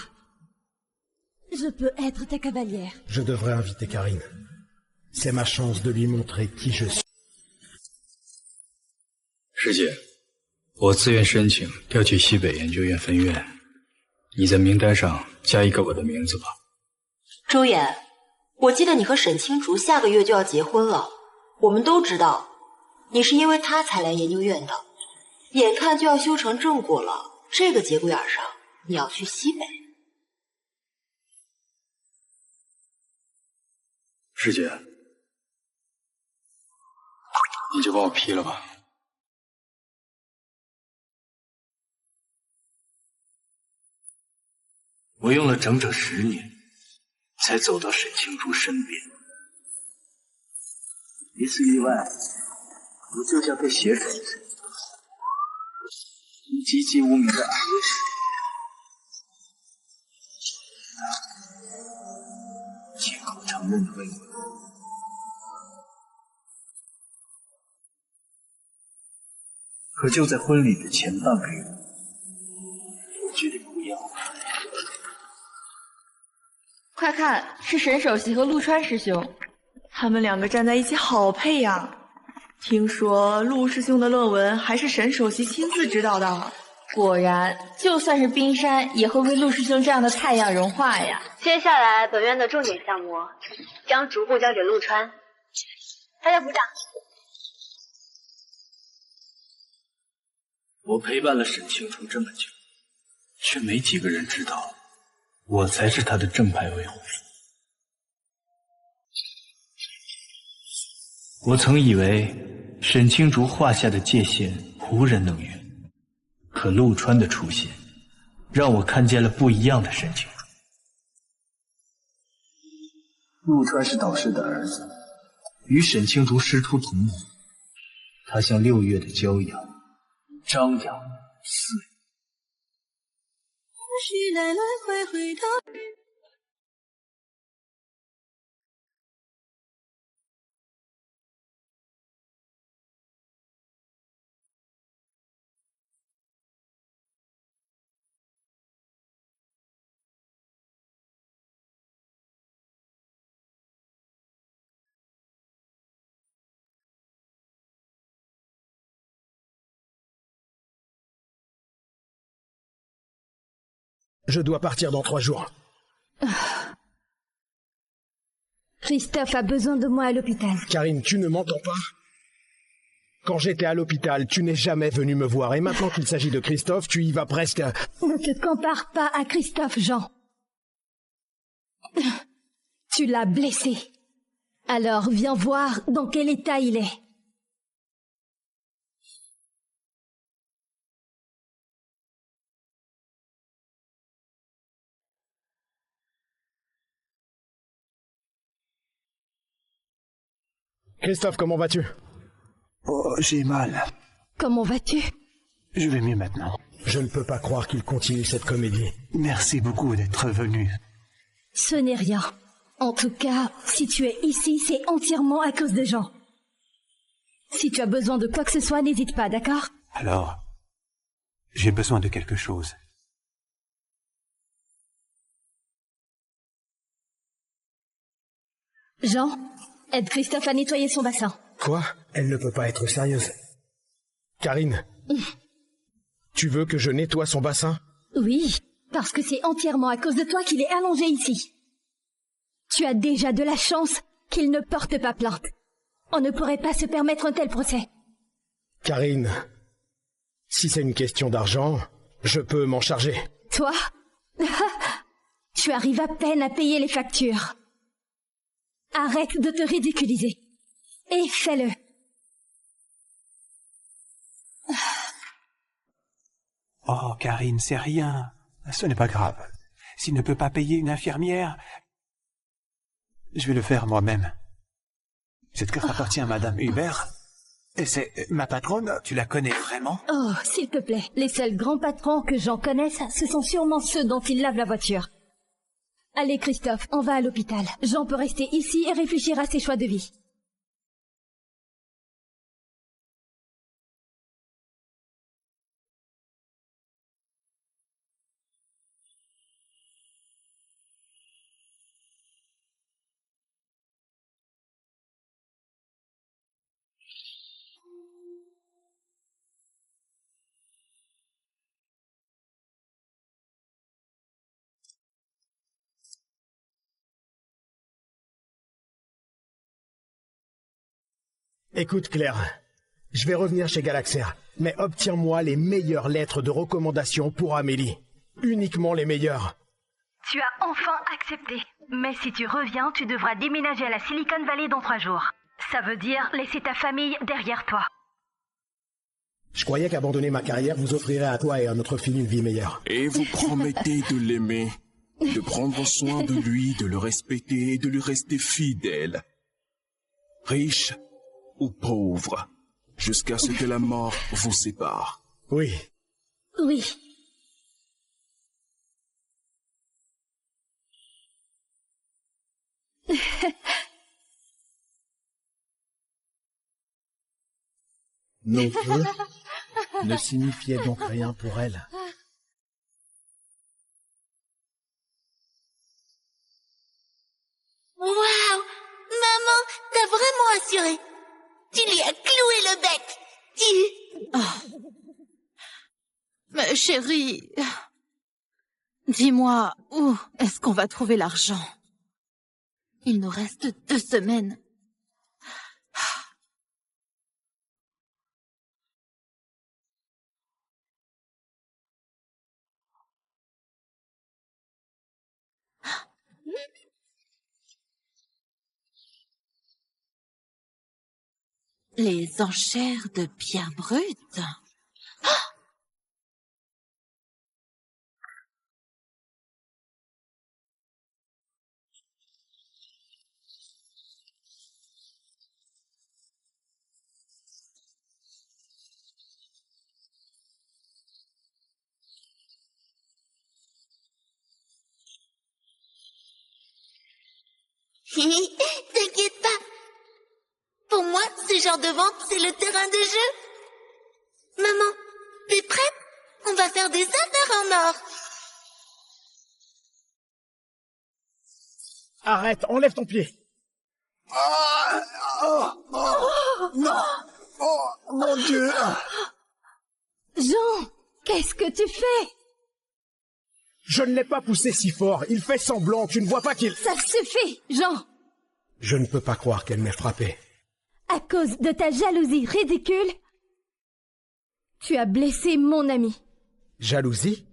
Je peux être ta cavalière. Je devrais inviter Karine. C'est ma chance de lui montrer qui je suis. 师姐，我自愿申请调去西北研究院分院，你在名单上加一个我的名字吧。周衍，我记得你和沈清竹下个月就要结婚了，我们都知道，你是因为他才来研究院的，眼看就要修成正果了，这个节骨眼上你要去西北。师姐，你就帮我批了吧。我用了整整10年，才走到沈清竹身边。一次意外，我就像被血水似的，以籍籍无名的暗夜时，亲口承认的未婚。可就在婚礼的前半个月，我决定不要。快看，是沈首席和陆川师兄，他们2个站在一起好配呀！听说陆师兄的论文还是沈首席亲自指导的，果然，就算是冰山，也会为陆师兄这样的太阳融化呀！接下来，本院的重点项目将逐步交给陆川，大家鼓掌。我陪伴了沈清楚这么久，却没几个人知道，我才是他的正牌维护。我曾以为沈清竹画下的界限无人能越，可陆川的出现，让我看见了不一样的沈清竹。陆川是导师的儿子，与沈清竹师出同门，他像6月的骄阳，张扬肆意。许来来回回头。Je dois partir dans 3 jours. Christophe a besoin de moi à l'hôpital. Karine, tu ne m'entends pas? Quand j'étais à l'hôpital, tu n'es jamais venu me voir. Et maintenant qu'il s'agit de Christophe, tu y vas presque... Ne te compare pas à Christophe, Jean. Tu l'as blessé. Alors viens voir dans quel état il est. Christophe, comment vas-tu? Oh, j'ai mal. Comment vas-tu? Je vais mieux maintenant. Je ne peux pas croire qu'il continue cette comédie. Merci beaucoup d'être venu. Ce n'est rien. En tout cas, si tu es ici, c'est entièrement à cause de Jean. Si tu as besoin de quoi que ce soit, n'hésite pas, d'accord? Alors, j'ai besoin de quelque chose. Jean, aide Christophe à nettoyer son bassin. Quoi? Elle ne peut pas être sérieuse. Karine, tu veux que je nettoie son bassin? Oui, parce que c'est entièrement à cause de toi qu'il est allongé ici. Tu as déjà de la chance qu'il ne porte pas plainte. On ne pourrait pas se permettre un tel procès. Karine, si c'est une question d'argent, je peux m'en charger. Toi? Tu arrives à peine à payer les factures. Arrête de te ridiculiser. Et fais-le. Oh, Karine, c'est rien. Ce n'est pas grave. S'il ne peut pas payer une infirmière, je vais le faire moi-même. Cette carte appartient à Madame Hubert. Et c'est ma patronne, tu la connais vraiment? Oh, s'il te plaît. Les seuls grands patrons que j'en connaisse, ce sont sûrement ceux dont ils lavent la voiture. Allez, Christophe, on va à l'hôpital. Jean peut rester ici et réfléchir à ses choix de vie. Écoute, Claire, je vais revenir chez Galaxer, mais obtiens-moi les meilleures lettres de recommandation pour Amélie. Uniquement les meilleures. Tu as enfin accepté. Mais si tu reviens, tu devras déménager à la Silicon Valley dans 3 jours. Ça veut dire laisser ta famille derrière toi. Je croyais qu'abandonner ma carrière vous offrirait à toi et à notre fille une vie meilleure. Et vous promettez de l'aimer, de prendre soin de lui, de le respecter et de lui rester fidèle. Riche ou pauvre, jusqu'à ce que la mort vous sépare. Oui. Oui. Nos vœux ne signifiaient donc rien pour elle. Waouh! Maman, t'as vraiment assuré. Tu lui as cloué le bec. Mais chérie, dis-moi, où est-ce qu'on va trouver l'argent? Il nous reste 2 semaines. Les enchères de pierres brutes. T'inquiète pas. Pour moi, ce genre de vente, c'est le terrain de jeu. Maman, t'es prête? On va faire des affaires en or. Arrête, enlève ton pied. Non. Oh, mon Dieu. Jean, qu'est-ce que tu fais? Je ne l'ai pas poussé si fort. Il fait semblant. Tu ne vois pas qu'il... Ça suffit, Jean. Je ne peux pas croire qu'elle m'ait frappé. À cause de ta jalousie ridicule, tu as blessé mon ami. Jalousie?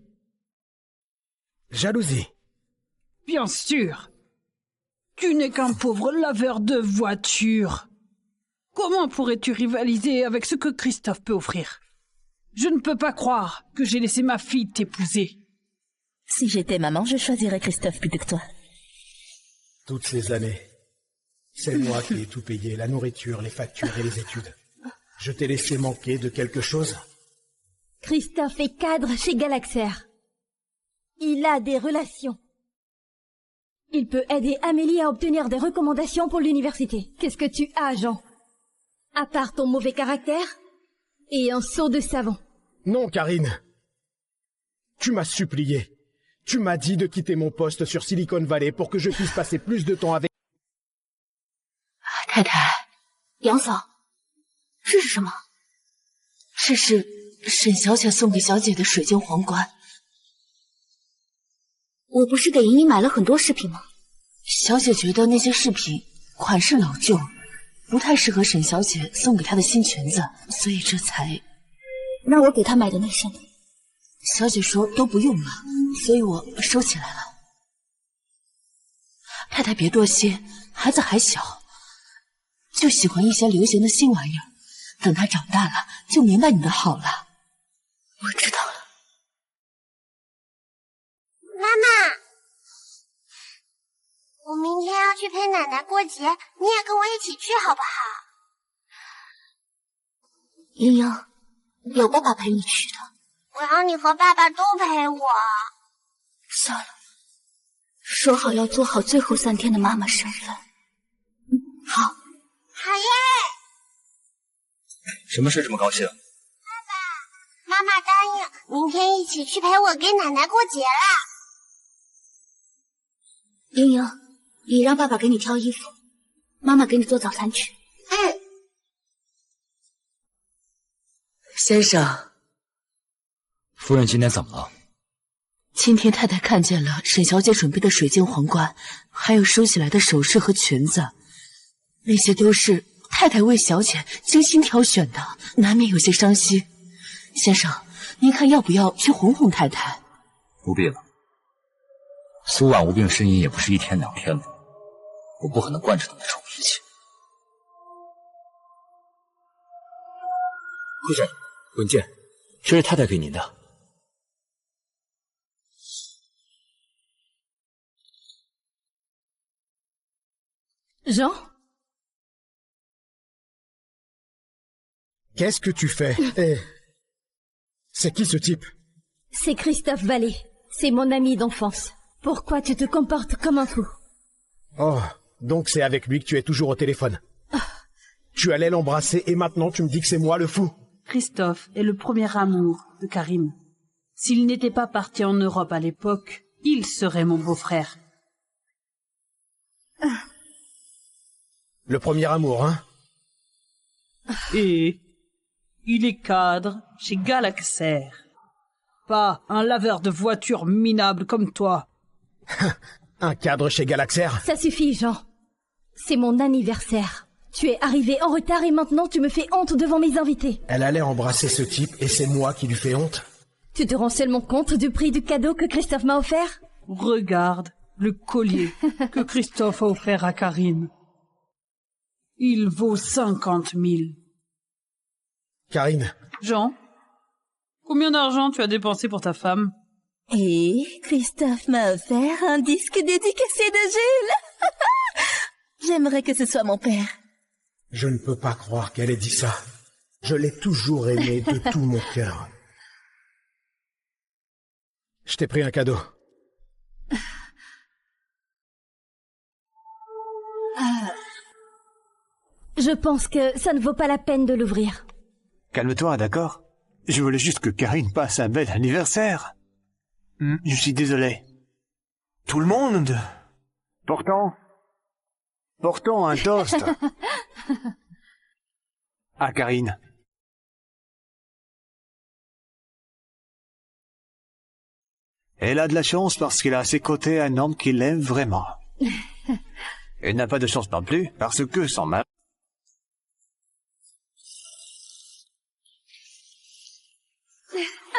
Jalousie? Bien sûr. Tu n'es qu'un pauvre laveur de voitures. Comment pourrais-tu rivaliser avec ce que Christophe peut offrir? Je ne peux pas croire que j'ai laissé ma fille t'épouser. Si j'étais maman, je choisirais Christophe plutôt que toi. Toutes ces années, c'est moi qui ai tout payé, la nourriture, les factures et les études. Je t'ai laissé manquer de quelque chose? Christophe est cadre chez Galaxer. Il a des relations. Il peut aider Amélie à obtenir des recommandations pour l'université. Qu'est-ce que tu as, Jean? À part ton mauvais caractère et un seau de savon. Non, Karine. Tu m'as supplié. Tu m'as dit de quitter mon poste sur Silicon Valley pour que je puisse passer plus de temps avec... 太太，杨嫂，这是什么？这是沈小姐送给小姐的水晶皇冠。我不是给莹莹买了很多饰品吗？小姐觉得那些饰品款式老旧，不太适合沈小姐送给她的新裙子，所以这才让我给她买的那些呢。小姐说都不用了，所以我收起来了。太太别多心，孩子还小，就喜欢一些流行的新玩意儿。等他长大了，就明白你的好了。我知道了。陪奶奶过节，你也跟我一起去好不好？英英，有爸爸陪你去的。我要你和爸爸都陪我。算了，说好要做好最后3天的妈妈身份。好。好耶！什么事这么高兴？妈妈答应明天一起去陪我给奶奶过节啦。英英，你让爸爸给你挑衣服，妈妈给你做早餐去。先生，夫人今天怎么了？今天太太看见了沈小姐准备的水晶皇冠，还有收起来的首饰和裙子，那些都是太太为小姐精心挑选的，难免有些伤心。先生，您看要不要去哄哄太太？不必了，苏婉无病呻吟也不是1天2天的，我不可能惯着她的臭脾气。会长，文件，这是太太给您的。Jean? Qu'est-ce que tu fais? C'est qui ce type? C'est Christophe Vallée. C'est mon ami d'enfance. Pourquoi tu te comportes comme un fou? Oh, donc c'est avec lui que tu es toujours au téléphone. Tu allais l'embrasser et maintenant tu me dis que c'est moi le fou. Christophe est le premier amour de Karim. S'il n'était pas parti en Europe à l'époque, il serait mon beau-frère. Le premier amour, hein? Et il est cadre chez Galaxer. Pas un laveur de voitures minable comme toi. Un cadre chez Galaxer? Ça suffit, Jean. C'est mon anniversaire. Tu es arrivé en retard et maintenant tu me fais honte devant mes invités. Elle allait embrasser ce type et c'est moi qui lui fais honte? Tu te rends seulement compte du prix du cadeau que Christophe m'a offert? Regarde le collier que Christophe a offert à Karine. Il vaut 50 000. Karine. Jean, combien d'argent tu as dépensé pour ta femme? Et Christophe m'a offert un disque dédicacé de Jules. J'aimerais que ce soit mon père. Je ne peux pas croire qu'elle ait dit ça. Je l'ai toujours aimé de tout mon cœur. Je t'ai pris un cadeau. Je pense que ça ne vaut pas la peine de l'ouvrir. Calme-toi, d'accord? Je voulais juste que Karine passe un bel anniversaire. Je suis désolé. Tout le monde. Portons un toast. À Karine. Elle a de la chance parce qu'elle a à ses côtés un homme qui l'aime vraiment. Elle n'a pas de chance non plus parce que son mari...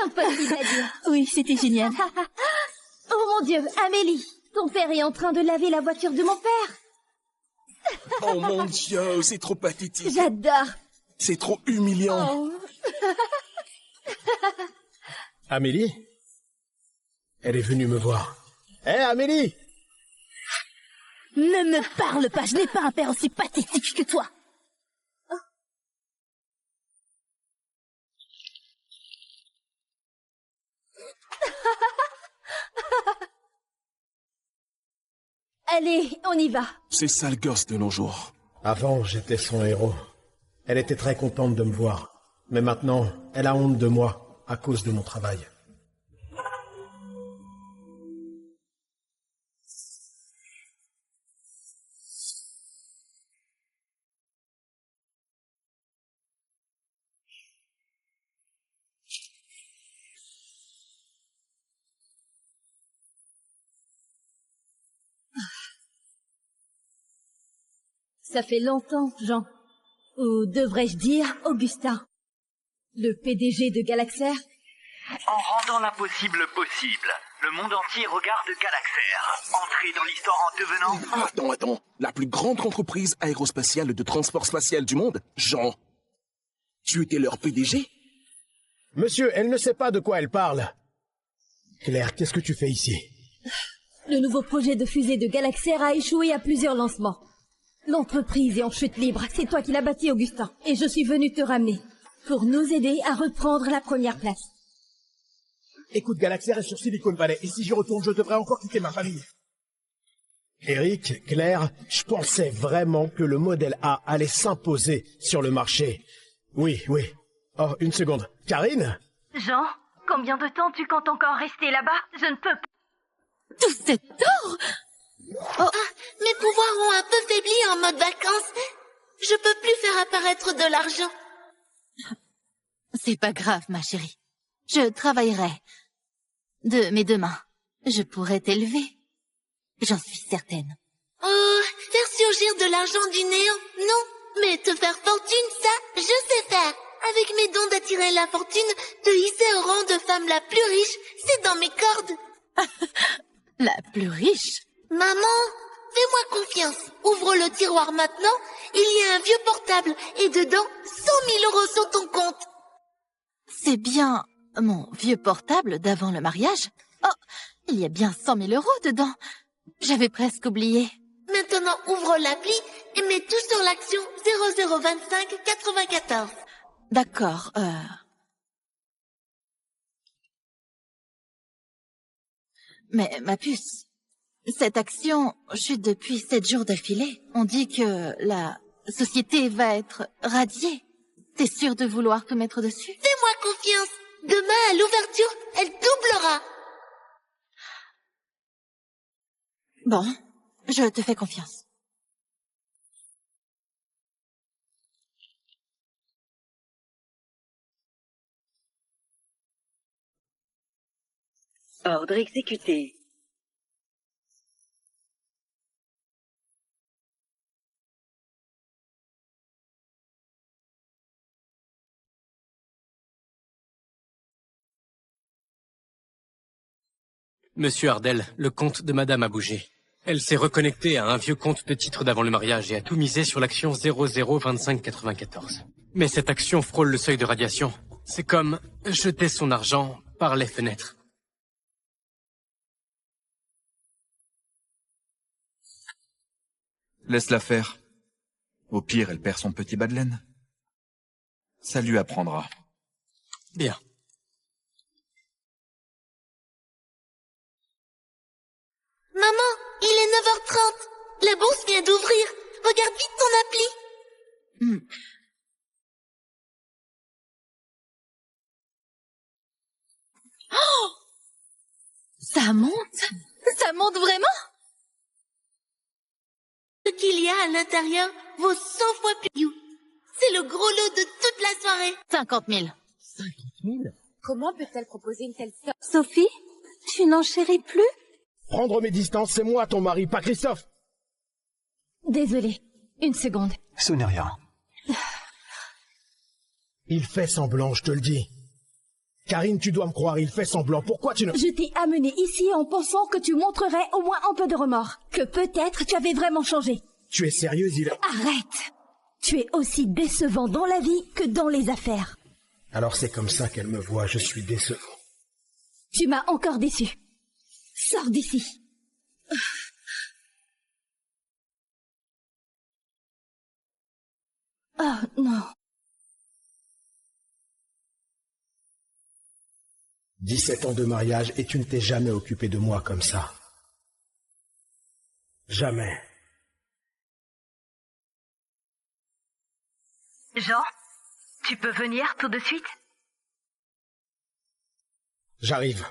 Impossible à dire. Oui, c'était génial. Oh mon Dieu, Amélie, ton père est en train de laver la voiture de mon père. Oh mon Dieu, c'est trop pathétique. J'adore. C'est trop humiliant. Oh. Amélie? Elle est venue me voir. Hé, Amélie! Ne me parle pas, je n'ai pas un père aussi pathétique que toi. Allez, on y va. C'est ça le gosse de nos jours. Avant, j'étais son héros. Elle était très contente de me voir. Mais maintenant, elle a honte de moi à cause de mon travail. Ça fait longtemps, Jean. Ou devrais-je dire Augustin, le PDG de Galaxer. En rendant l'impossible possible, le monde entier regarde Galaxer. Entrer dans l'histoire en devenant... Attends. La plus grande entreprise aérospatiale de transport spatial du monde, Jean. Tu étais leur PDG? Monsieur, elle ne sait pas de quoi elle parle. Claire, qu'est-ce que tu fais ici? Le nouveau projet de fusée de Galaxair a échoué à plusieurs lancements. L'entreprise est en chute libre. C'est toi qui l'as bâtie, Augustin. Et je suis venu te ramener pour nous aider à reprendre la première place. Écoute, Galaxair est sur Silicon Valley, et si j'y retourne, je devrais encore quitter ma famille. Eric, Claire, je pensais vraiment que le modèle A allait s'imposer sur le marché. Oui. Oh, une seconde. Karine? Jean, combien de temps tu comptes encore rester là-bas? Je ne peux pas. Tout cet or? Oh, mes pouvoirs ont un peu faibli en mode vacances. Je peux plus faire apparaître de l'argent. C'est pas grave, ma chérie. Je travaillerai. De mes deux mains. Je pourrais t'élever. J'en suis certaine. Oh, faire surgir de l'argent du néant? Non. Mais te faire fortune, ça, je sais faire. Avec mes dons d'attirer la fortune, te hisser au rang de femme la plus riche, c'est dans mes cordes. La plus riche? Maman, fais-moi confiance. Ouvre le tiroir maintenant. Il y a un vieux portable et dedans, 100 000 euros sur ton compte. C'est bien mon vieux portable d'avant le mariage? Oh, il y a bien 100 000 euros dedans. J'avais presque oublié. Maintenant, ouvre l'appli et mets tout sur l'action 0025 94. D'accord, Mais ma puce, cette action chute depuis 7 jours d'affilée. On dit que la société va être radiée. T'es sûre de vouloir te mettre dessus? Fais-moi confiance. Demain, à l'ouverture, elle doublera. Bon, je te fais confiance. Ordre exécuté. Monsieur Ardel, le compte de Madame a bougé. Elle s'est reconnectée à un vieux compte de titre d'avant le mariage et a tout misé sur l'action 002594. Mais cette action frôle le seuil de radiation. C'est comme jeter son argent par les fenêtres. Laisse-la faire. Au pire, elle perd son petit bas de laine. Ça lui apprendra. Bien. Maman, il est 9h30. La bourse vient d'ouvrir. Regarde vite ton appli. Oh! Ça monte? Ça monte vraiment? Ce qu'il y a à l'intérieur vaut 100 fois plus. C'est le gros lot de toute la soirée. 50 000. 50 000? Comment peut-elle proposer une telle somme? Sophie, tu n'en chéris plus? Prendre mes distances, c'est moi ton mari, pas Christophe. Désolée. Une seconde. Ce n'est rien. Il fait semblant, je te le dis. Karine, tu dois me croire, il fait semblant. Pourquoi tu ne... Je t'ai amené ici en pensant que tu montrerais au moins un peu de remords. Que peut-être tu avais vraiment changé. Tu es sérieuse, Arrête! Tu es aussi décevant dans la vie que dans les affaires. Alors c'est comme ça qu'elle me voit, je suis décevant. Tu m'as encore déçu. Sors d'ici. Oh non. 17 ans de mariage et tu ne t'es jamais occupé de moi comme ça. Jamais. Jean, tu peux venir tout de suite? J'arrive.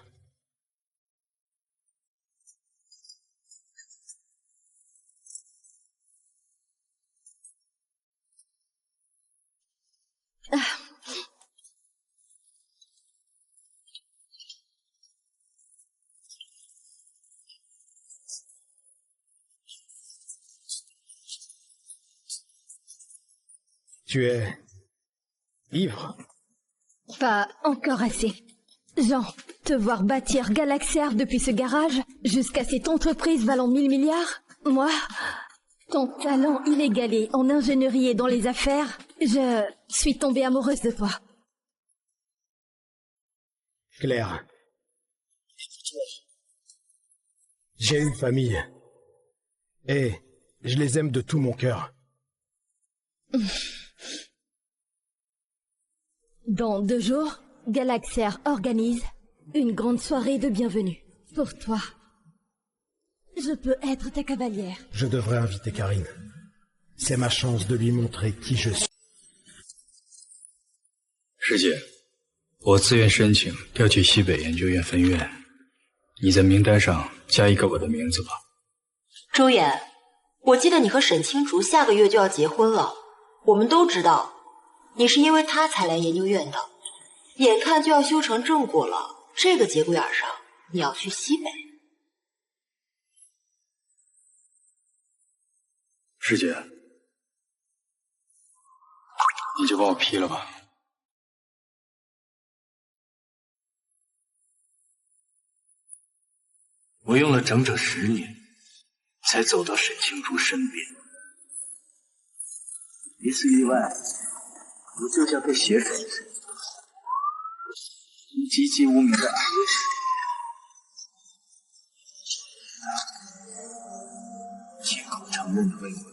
Tu es ivre? Pas encore assez. Jean, te voir bâtir Galaxair depuis ce garage jusqu'à cette entreprise valant 1000 milliards, moi, ton talent inégalé en ingénierie et dans les affaires, je suis tombée amoureuse de toi. Claire, J'ai une famille. Et je les aime de tout mon cœur. Dans 2 jours, Galaxair organise une grande soirée de bienvenue. Pour toi. Je peux être ta cavalière. Je devrais inviter Karine. C'est ma chance de lui montrer qui je suis. 师姐，我自愿申请调去西北研究院分院，你在名单上加一个我的名字吧。周衍，我记得你和沈清竹下个月就要结婚了，我们都知道，你是因为他才来研究院的，眼看就要修成正果了，这个节骨眼上你要去西北。师姐，你就帮我批了吧。我用了整整10年，才走到沈清竹身边。一次意外，我就像被血转似的，从籍籍无名的暗夜时，亲口承认的未婚。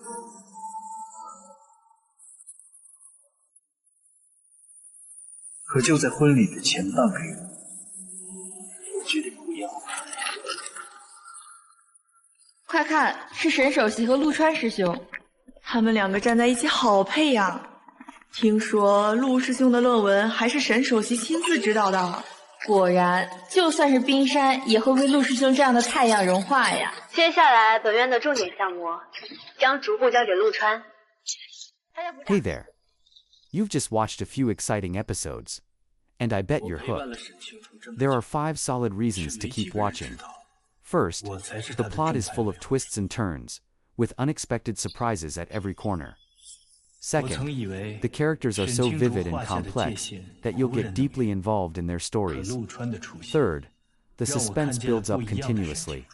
可就在婚礼的前半个月，我决定不要了。快看，是沈首席和陆川师兄，他们2个站在一起好配呀！听说陆师兄的论文还是沈首席亲自指导的，果然，就算是冰山，也会为陆师兄这样的太阳融化呀！接下来，本院的重点项目将逐步交给陆川。 Hey there. You've just watched a few exciting episodes, and I bet you're hooked. There are 5 solid reasons to keep watching. First, the plot is full of twists and turns, with unexpected surprises at every corner. Second, the characters are so vivid and complex that you'll get deeply involved in their stories. Third, the suspense builds up continuously,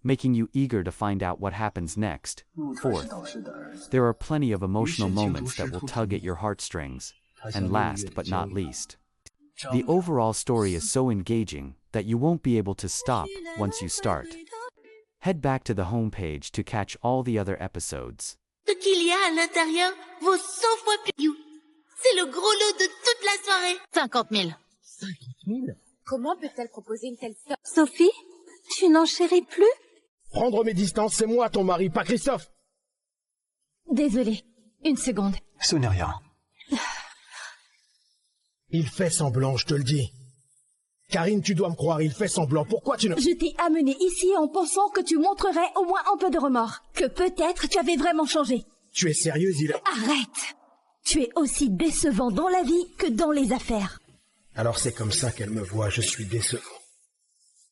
making you eager to find out what happens next. Fourth, there are plenty of emotional moments that will tug at your heartstrings. And last but not least, the overall story is so engaging that you won't be able to stop once you start. Head back to the homepage to catch all the other episodes. Ce qu'il y a à l'intérieur vaut 100 fois plus. C'est le gros lot de toute la soirée. 50 000. 50 000? Comment peut-elle proposer une telle somme? Sophie, tu n'en chéris plus? Prendre mes distances, c'est moi ton mari, pas Christophe. Désolée. Une seconde. Ce n'est rien. Il fait semblant, je te le dis. Karine, tu dois me croire, il fait semblant. Pourquoi tu ne... Je t'ai amené ici en pensant que tu montrerais au moins un peu de remords. Que peut-être tu avais vraiment changé. Tu es sérieuse, il a... Arrête! Tu es aussi décevant dans la vie que dans les affaires. Alors c'est comme ça qu'elle me voit, je suis décevant.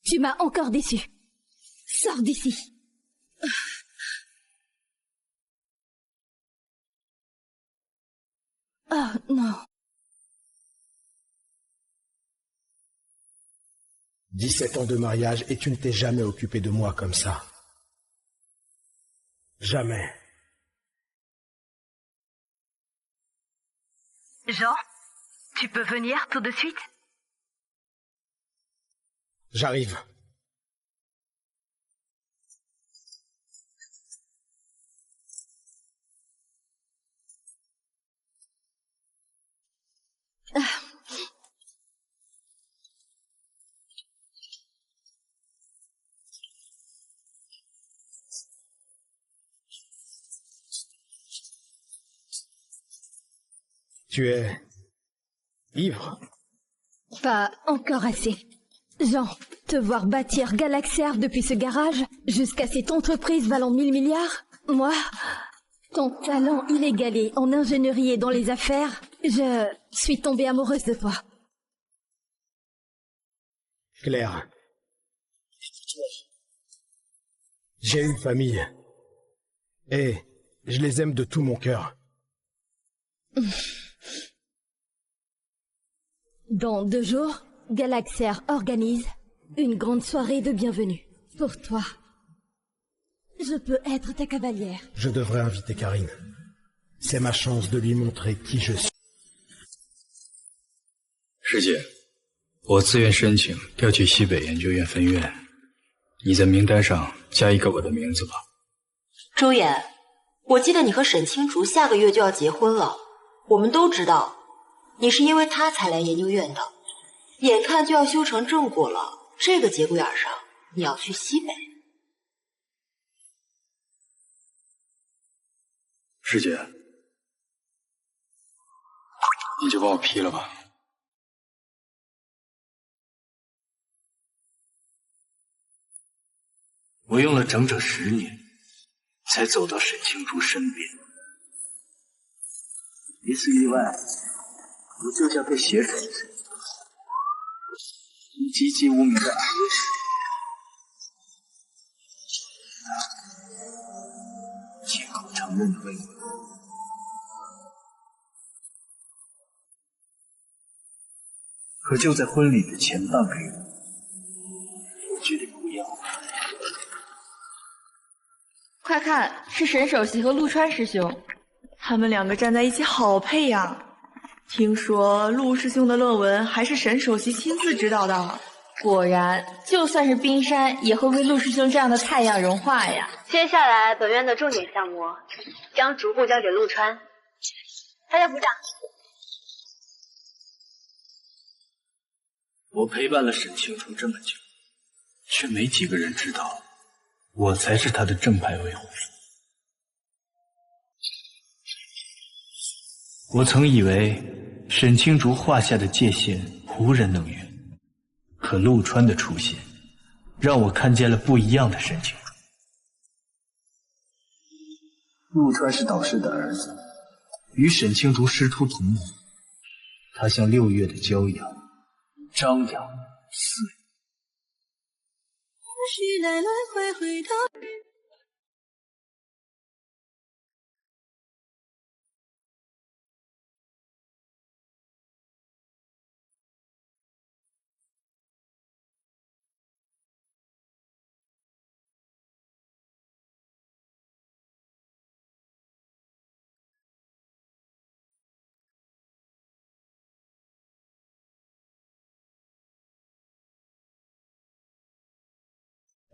Tu m'as encore déçu. Sors d'ici. Oh non. 17 ans de mariage et tu ne t'es jamais occupé de moi comme ça. Jamais. Jean, tu peux venir tout de suite? J'arrive. Tu es ivre? Pas encore assez. Jean, te voir bâtir Galaxair depuis ce garage jusqu'à cette entreprise valant 1000 milliards, moi, ton talent inégalé en ingénierie et dans les affaires, je suis tombée amoureuse de toi. Claire, j'ai une famille et je les aime de tout mon cœur. Dans 2 jours, Galaxair organise une grande soirée de bienvenue. Pour toi. Je peux être ta cavalière. Je devrais inviter Karine. C'est ma chance de lui montrer qui je suis. 师姐，我自愿申请调去西北研究院分院，你在名单上加一个我的名字吧。周衍，我记得你和沈清竹下个月就要结婚了，我们都知道，你是因为他才来研究院的，眼看就要修成正果了，这个节骨眼上，你要去西北。师姐，你就把我批了吧。我用了整整10年，才走到沈清竹身边。一次意外，我就像被血水似的，从籍籍无名的暗夜亲口承认了为我。可就在婚礼的前半个月，我决定不要了。快看，是沈首席和陆川师兄，他们两个站在一起好配呀！听说陆师兄的论文还是沈首席亲自指导的，果然，就算是冰山也会为陆师兄这样的太阳融化呀！接下来，本院的重点项目将逐步交给陆川，大家鼓掌。我陪伴了沈清楚这么久，却没几个人知道，我才是他的正牌维护。我曾以为沈清竹画下的界限无人能越，可陆川的出现，让我看见了不一样的沈清竹。陆川是导师的儿子，与沈清竹师徒同母，他像6月的骄阳，张扬肆意。来来回回的。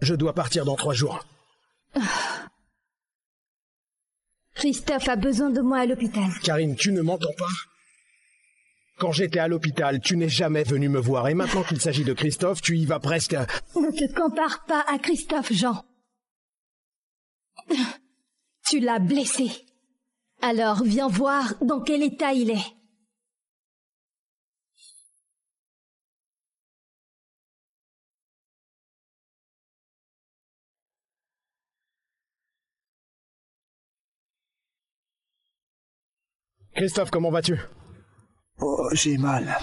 Je dois partir dans 3 jours. Christophe a besoin de moi à l'hôpital. Karine, tu ne m'entends pas? Quand j'étais à l'hôpital, tu n'es jamais venu me voir. Et maintenant qu'il s'agit de Christophe, tu y vas presque... Ne te compare pas à Christophe, Jean. Tu l'as blessé. Alors viens voir dans quel état il est. Christophe, comment vas-tu? Oh, j'ai mal.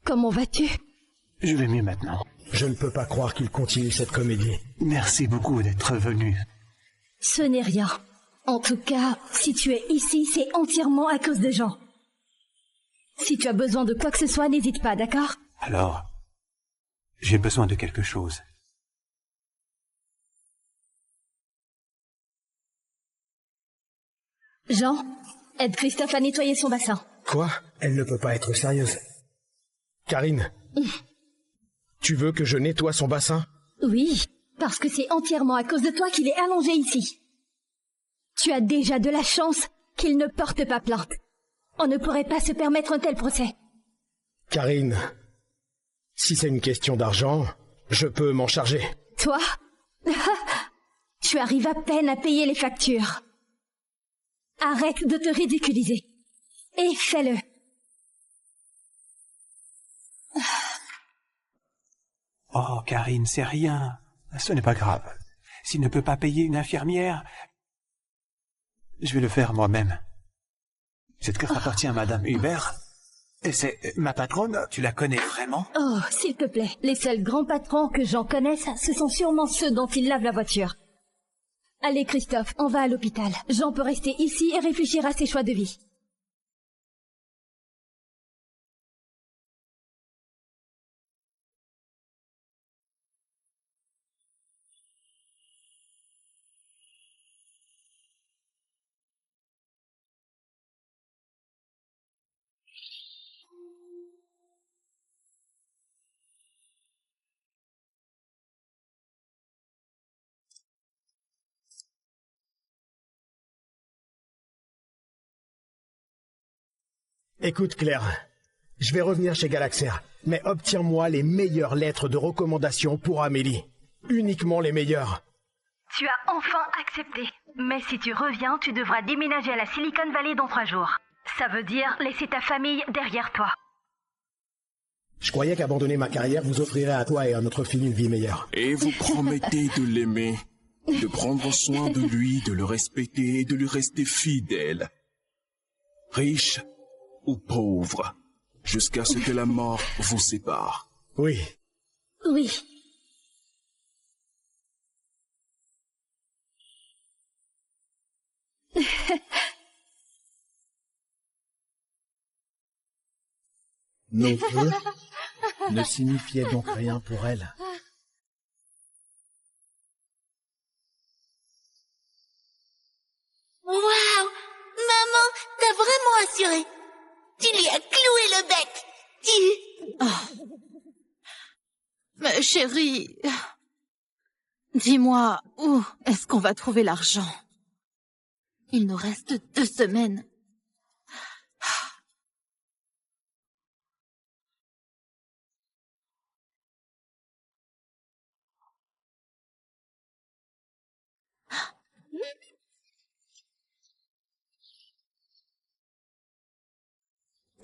Comment vas-tu? Je vais mieux maintenant. Je ne peux pas croire qu'il continue cette comédie. Merci beaucoup d'être venu. Ce n'est rien. En tout cas, si tu es ici, c'est entièrement à cause de Jean. Si tu as besoin de quoi que ce soit, n'hésite pas, d'accord? Alors, j'ai besoin de quelque chose. Jean, aide Christophe à nettoyer son bassin. Quoi? Elle ne peut pas être sérieuse. Karine, tu veux que je nettoie son bassin? Oui, parce que c'est entièrement à cause de toi qu'il est allongé ici. Tu as déjà de la chance qu'il ne porte pas plainte. On ne pourrait pas se permettre un tel procès. Karine, si c'est une question d'argent, je peux m'en charger. Toi? Tu arrives à peine à payer les factures. Arrête de te ridiculiser. Et fais-le. Oh, Karine, c'est rien. Ce n'est pas grave. S'il ne peut pas payer une infirmière, je vais le faire moi-même. Cette carte appartient à Madame Hubert. Et c'est ma patronne, tu la connais vraiment? Oh, s'il te plaît. Les seuls grands patrons que j'en connaisse, ce sont sûrement ceux dont il lave la voiture. Allez, Christophe, on va à l'hôpital. Jean peut rester ici et réfléchir à ses choix de vie. Écoute, Claire, je vais revenir chez Galaxair, mais obtiens-moi les meilleures lettres de recommandation pour Amélie. Uniquement les meilleures. Tu as enfin accepté. Mais si tu reviens, tu devras déménager à la Silicon Valley dans 3 jours. Ça veut dire laisser ta famille derrière toi. Je croyais qu'abandonner ma carrière vous offrirait à toi et à notre fille une vie meilleure. Et vous promettez de l'aimer, de prendre soin de lui, de le respecter et de lui rester fidèle. Riche ou pauvre, jusqu'à ce que la mort vous sépare. Oui. Oui. Nos vœux ne signifiaient donc rien pour elle. Waouh! Maman, t'as vraiment assuré. Tu lui as cloué le bec. Mais chérie, dis-moi, où est-ce qu'on va trouver l'argent? Il nous reste 2 semaines.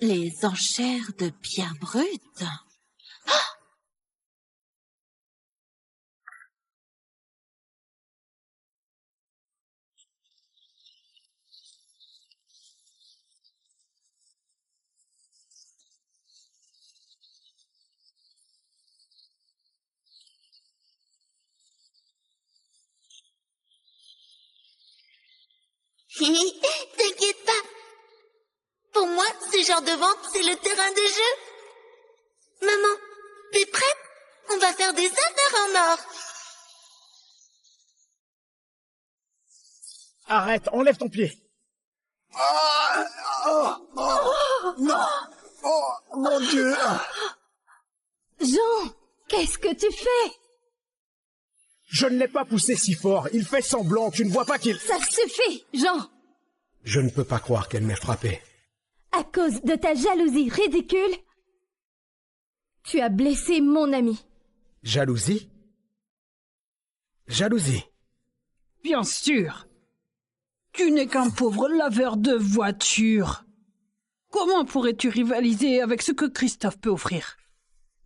Les enchères de pierres brutes. T'inquiète pas. Pour moi, ce genre de vente, c'est le terrain de jeu. Maman, t'es prête? On va faire des affaires en or. Arrête, enlève ton pied. Non. Oh, mon Dieu. Jean, qu'est-ce que tu fais? Je ne l'ai pas poussé si fort. Il fait semblant. Tu ne vois pas qu'il... Ça suffit, Jean. Je ne peux pas croire qu'elle m'ait frappé. À cause de ta jalousie ridicule, tu as blessé mon ami. Jalousie? Jalousie? Bien sûr. Tu n'es qu'un pauvre laveur de voitures. Comment pourrais-tu rivaliser avec ce que Christophe peut offrir?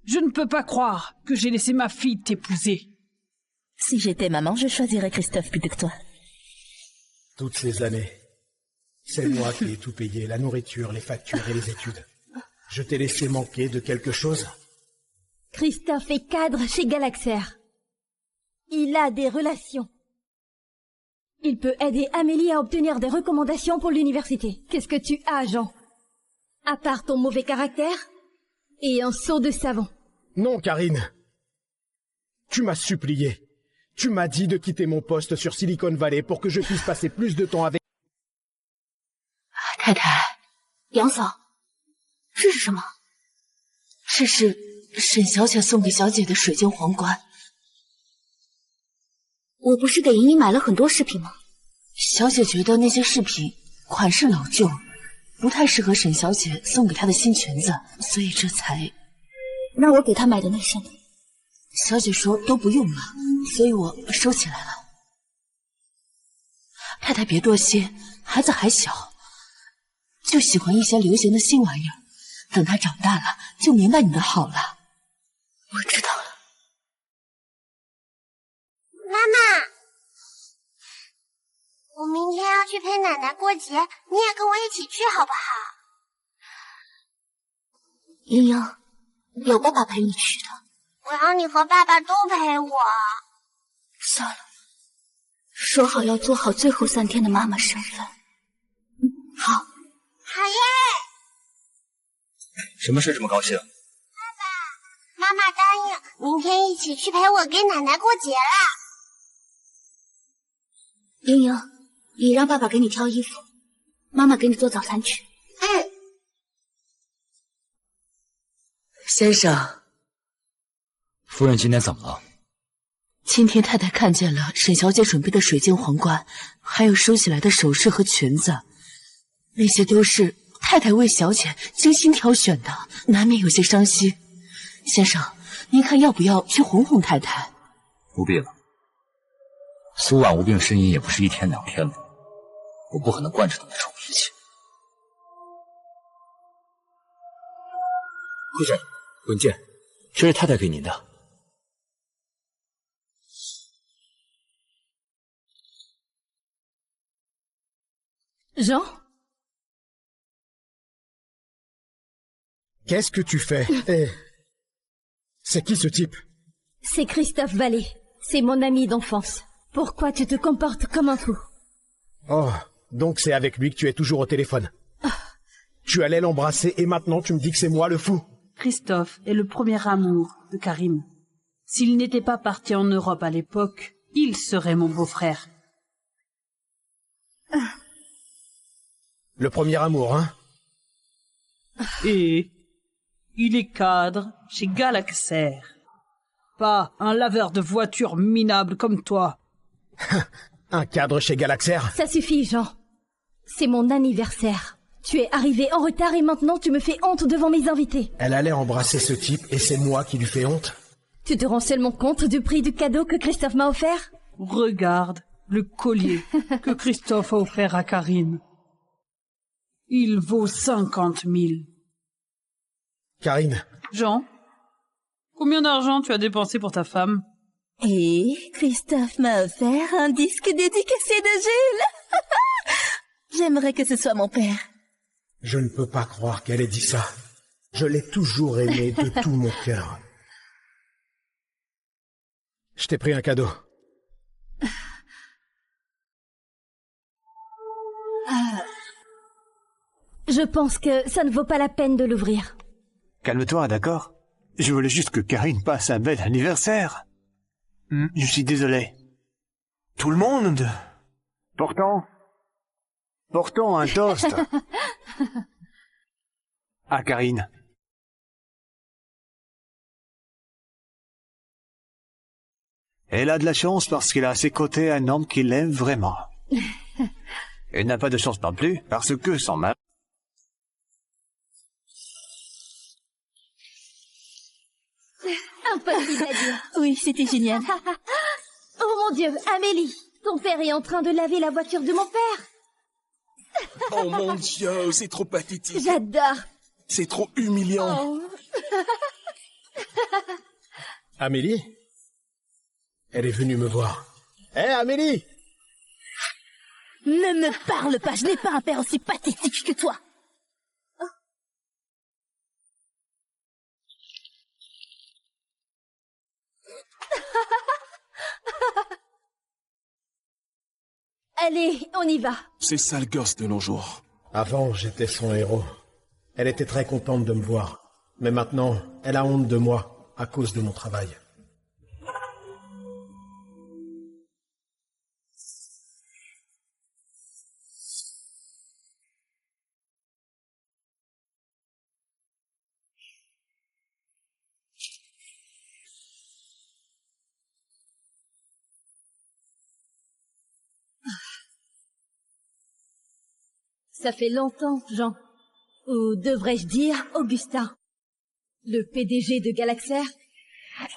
Je ne peux pas croire que j'ai laissé ma fille t'épouser. Si j'étais maman, je choisirais Christophe plutôt que toi. Toutes ces années, c'est moi qui ai tout payé, la nourriture, les factures et les études. Je t'ai laissé manquer de quelque chose? Christophe est cadre chez Galaxair. Il a des relations. Il peut aider Amélie à obtenir des recommandations pour l'université. Qu'est-ce que tu as, Jean? À part ton mauvais caractère et un seau de savon. Non, Karine. Tu m'as supplié. Tu m'as dit de quitter mon poste sur Silicon Valley pour que je puisse passer plus de temps avec... 太太，杨嫂，这是什么？这是沈小姐送给小姐的水晶皇冠。我不是给莹莹买了很多饰品吗？小姐觉得那些饰品款式老旧，不太适合沈小姐送给她的新裙子，所以这才……那我给她买的那些呢？小姐说都不用了，所以我收起来了。太太别多心，孩子还小，就喜欢一些流行的新玩意儿。等她长大了，就明白你的好了。我知道了。妈妈，我明天要去陪奶奶过节，你也跟我一起去好不好？莹莹，有爸爸陪你去的。我要你和爸爸都陪我。算了，说好要做好最后3天的妈妈身份。好。好耶！什么事这么高兴？妈妈答应明天一起去陪我给奶奶过节了。莹莹，你让爸爸给你挑衣服，妈妈给你做早餐去。先生，夫人今天怎么了？今天太太看见了沈小姐准备的水晶皇冠，还有收起来的首饰和裙子，那些都是太太为小姐精心挑选的，难免有些伤心。先生，您看要不要去哄哄太太？不必了。苏婉无病呻吟也不是一天两天的，我不可能惯着她的臭脾气。会长，文件，这是太太给您的。Jean? Qu'est-ce que tu fais? Eh, c'est qui ce type? C'est Christophe Vallée. C'est mon ami d'enfance. Pourquoi tu te comportes comme un fou? Oh, donc c'est avec lui que tu es toujours au téléphone. Tu allais l'embrasser et maintenant tu me dis que c'est moi le fou. Christophe est le premier amour de Karim. S'il n'était pas parti en Europe à l'époque, il serait mon beau-frère. Le premier amour, hein? Et il est cadre chez Galaxair. Pas un laveur de voitures minable comme toi. Un cadre chez Galaxair? Ça suffit, Jean. C'est mon anniversaire. Tu es arrivé en retard et maintenant tu me fais honte devant mes invités. Elle allait embrasser ce type et c'est moi qui lui fais honte? Tu te rends seulement compte du prix du cadeau que Christophe m'a offert? Regarde le collier que Christophe a offert à Karine. Il vaut 50 000. Karine. Jean, combien d'argent tu as dépensé pour ta femme? Et Christophe m'a offert un disque dédicacé de Jules. J'aimerais que ce soit mon père. Je ne peux pas croire qu'elle ait dit ça. Je l'ai toujours aimé de tout mon cœur. Je t'ai pris un cadeau. Je pense que ça ne vaut pas la peine de l'ouvrir. Calme-toi, d'accord? Je voulais juste que Karine passe un bel anniversaire. Je suis désolé. Tout le monde. Portons un toast. À Karine. Elle a de la chance parce qu'elle a à ses côtés un homme qui l'aime vraiment. Elle n'a pas de chance non plus parce que son mari... Impossible à dire. Oui, c'était génial. Oh mon Dieu, Amélie, ton père est en train de laver la voiture de mon père. Oh mon Dieu, c'est trop pathétique. J'adore. C'est trop humiliant. Oh. Amélie? Elle est venue me voir. Hé, Amélie! Ne me parle pas, je n'ai pas un père aussi pathétique que toi. Allez, on y va. C'est ça le gosse de nos jours. Avant, j'étais son héros. Elle était très contente de me voir. Mais maintenant, elle a honte de moi à cause de mon travail. Ça fait longtemps, Jean. Ou devrais-je dire Augustin, le PDG de Galaxair?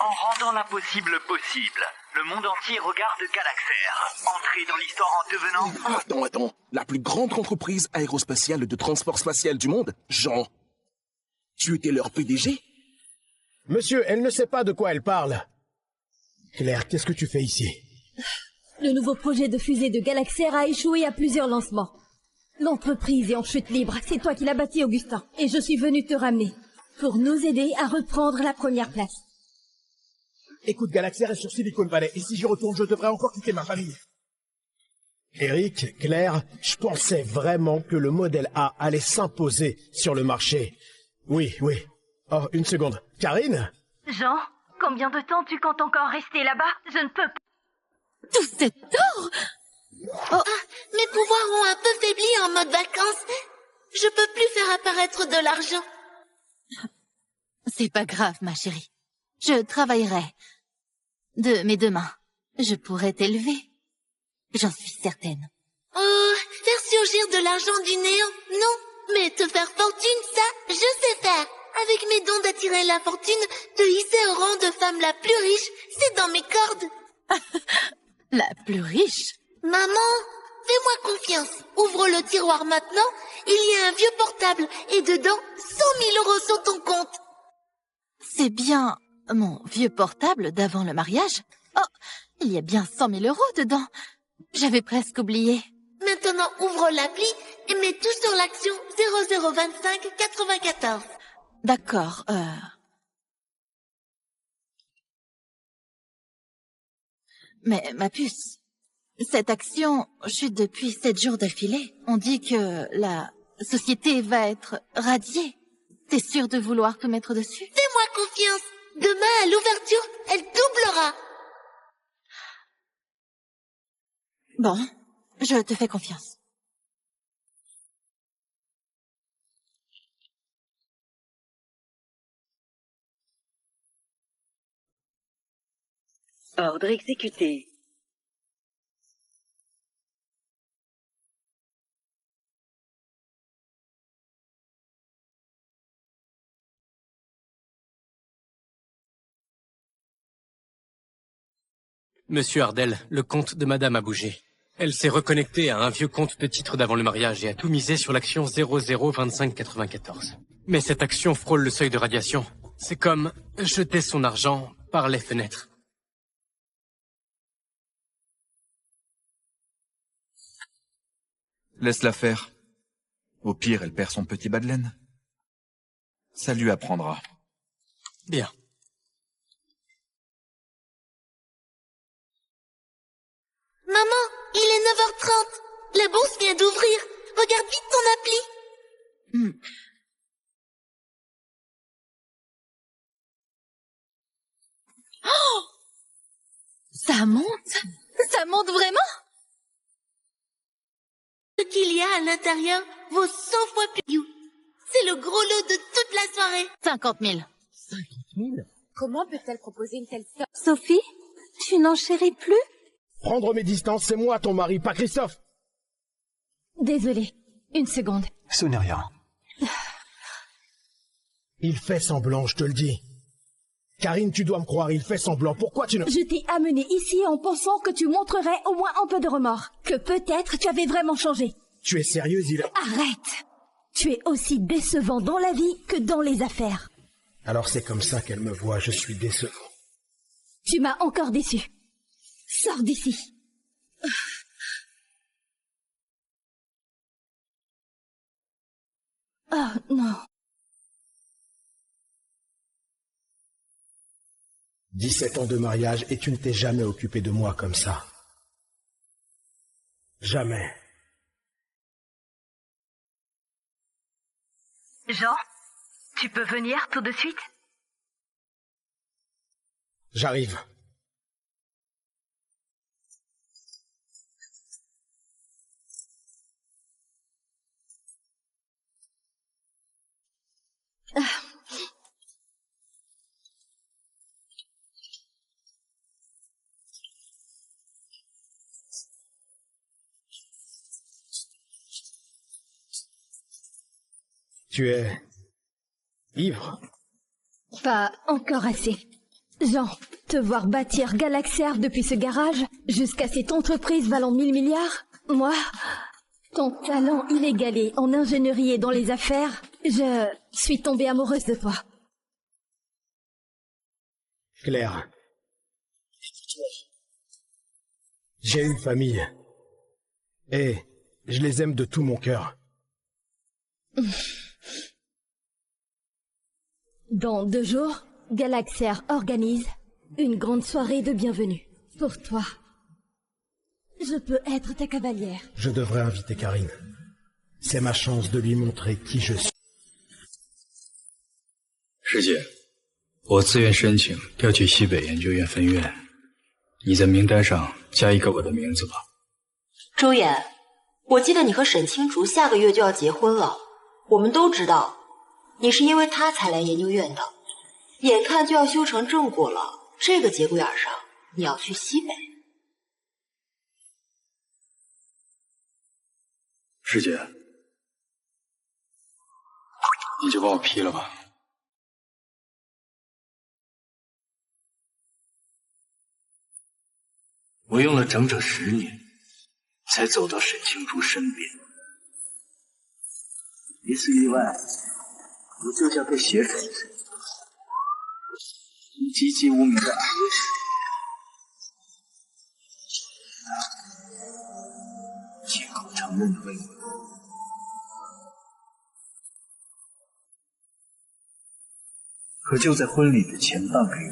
En rendant l'impossible possible, le monde entier regarde Galaxair. Entrer dans l'histoire en devenant... Attends. La plus grande entreprise aérospatiale de transport spatial du monde? Jean, tu étais leur PDG? Monsieur, elle ne sait pas de quoi elle parle. Claire, qu'est-ce que tu fais ici? Le nouveau projet de fusée de Galaxair a échoué à plusieurs lancements. L'entreprise est en chute libre. C'est toi qui l'as bâtie, Augustin. Et je suis venu te ramener pour nous aider à reprendre la première place. Écoute, Galaxair est sur Silicon Valley. Et si j'y retourne, je devrais encore quitter ma famille. Eric, Claire, je pensais vraiment que le modèle A allait s'imposer sur le marché. Oui. Oh, une seconde. Karine? Jean, combien de temps tu comptes encore rester là-bas? Je ne peux pas... Tout cet or! Oh, mes pouvoirs ont un peu faibli en mode vacances. Je peux plus faire apparaître de l'argent. C'est pas grave, ma chérie. Je travaillerai de mes deux mains. Je pourrai t'élever. J'en suis certaine. Oh, faire surgir de l'argent du néant? Non, mais te faire fortune, ça, je sais faire. Avec mes dons d'attirer la fortune, te hisser au rang de femme la plus riche, c'est dans mes cordes. La plus riche? Maman, fais-moi confiance. Ouvre le tiroir maintenant, il y a un vieux portable, et dedans, 100 000 euros sur ton compte. C'est bien mon vieux portable d'avant le mariage? Oh, il y a bien 100 000 euros dedans. J'avais presque oublié. Maintenant, ouvre l'appli et mets tout sur l'action 0025 94. D'accord, Mais ma puce, cette action chute depuis 7 jours d'affilée. On dit que la société va être radiée. T'es sûre de vouloir te mettre dessus? Fais-moi confiance. Demain, à l'ouverture, elle doublera. Bon, je te fais confiance. Ordre exécuté. Monsieur Ardel, le compte de Madame a bougé. Elle s'est reconnectée à un vieux compte de titre d'avant le mariage et a tout misé sur l'action 002594. Mais cette action frôle le seuil de radiation. C'est comme jeter son argent par les fenêtres. Laisse-la faire. Au pire, elle perd son petit bas de laine. Ça lui apprendra. Bien. Maman, il est 9h30. La bourse vient d'ouvrir. Regarde vite ton appli. Oh! Ça monte? Ça monte vraiment? Ce qu'il y a à l'intérieur vaut 100 fois plus. C'est le gros lot de toute la soirée. 50 000. 50 000? Comment peut-elle proposer une telle somme? Sophie, tu n'enchéris plus? Prendre mes distances, c'est moi ton mari, pas Christophe. Désolée. Une seconde. Ce n'est rien. Il fait semblant, je te le dis. Karine, tu dois me croire, il fait semblant. Pourquoi tu ne... Je t'ai amené ici en pensant que tu montrerais au moins un peu de remords. Que peut-être tu avais vraiment changé. Tu es sérieuse, il a... Arrête! Tu es aussi décevant dans la vie que dans les affaires. Alors c'est comme ça qu'elle me voit, je suis décevant. Tu m'as encore déçu. Sors d'ici. Oh non. 17 ans de mariage et tu ne t'es jamais occupé de moi comme ça. Jamais. Jean, tu peux venir tout de suite? J'arrive. Tu es ivre? Pas encore assez. Jean, te voir bâtir Galaxair depuis ce garage jusqu'à cette entreprise valant 1000 milliards, moi, ton talent inégalé en ingénierie et dans les affaires, je suis tombée amoureuse de toi. Claire, j'ai une famille et je les aime de tout mon cœur. Dans 2 jours, Galaxair organise une grande soirée de bienvenue pour toi. Je peux être ta cavalière. Je devrais inviter Karine. C'est ma chance de lui montrer qui je suis. 师姐，我自愿申请调去西北研究院分院，你在名单上加一个我的名字吧。周岩，我记得你和沈清竹下个月就要结婚了，我们都知道，你是因为他才来研究院的，眼看就要修成正果了，这个节骨眼上你要去西北。师姐，你就把我批了吧。我用了整整10年，才走到沈清竹身边。一次意外，我就像被血水似的，以籍籍无名的暗夜时，亲口承认的问我。可就在婚礼的前半个月，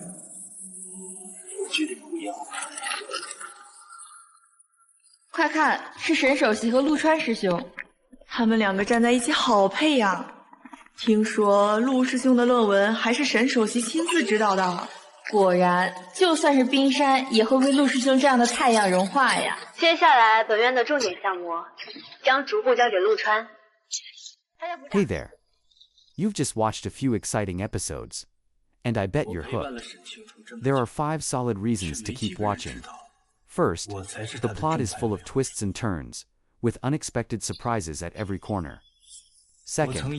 我决定不要了。快看，是沈首席和陆川师兄，他们两个站在一起好配呀。听说陆师兄的论文还是沈首席亲自指导的，果然，就算是冰山，也会为陆师兄这样的太阳融化呀。接下来，本院的重点项目将逐步交给陆川。Hey there. You've just watched a few exciting episodes, and I bet you're hooked. There are 5 solid reasons to keep watching. First, the plot is full of twists and turns, with unexpected surprises at every corner. Second,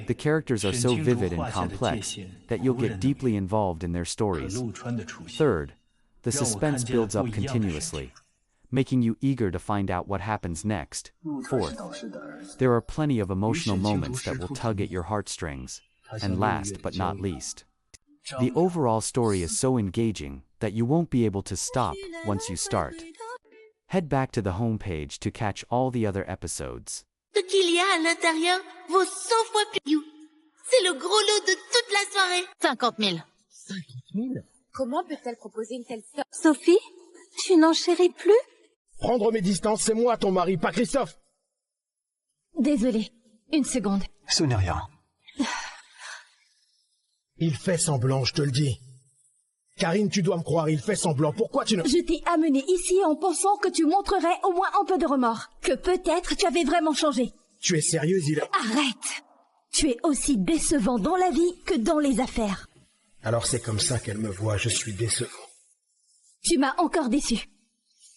the characters are so vivid and complex that you'll get deeply involved in their stories. Third, the suspense builds up continuously, making you eager to find out what happens next. Fourth, there are plenty of emotional moments that will tug at your heartstrings. And last but not least, the overall story is so engaging that you won't be able to stop once you start. Head back to the homepage to catch all the other episodes. Ce qu'il y a à l'intérieur vaut 100 fois plus you. C'est le gros lot de toute la soirée. 50 000. 50 000? Comment peut-elle proposer une telle somme? Sophie, tu n'en chéris plus? Prendre mes distances, c'est moi ton mari, pas Christophe. Désolée, une seconde. Ce n'est rien. Il fait semblant, je te le dis. Karine, tu dois me croire, il fait semblant. Pourquoi tu ne... Je t'ai amené ici en pensant que tu montrerais au moins un peu de remords. Que peut-être tu avais vraiment changé. Tu es sérieuse, il a... Arrête! Tu es aussi décevant dans la vie que dans les affaires. Alors c'est comme ça qu'elle me voit, je suis décevant. Tu m'as encore déçu.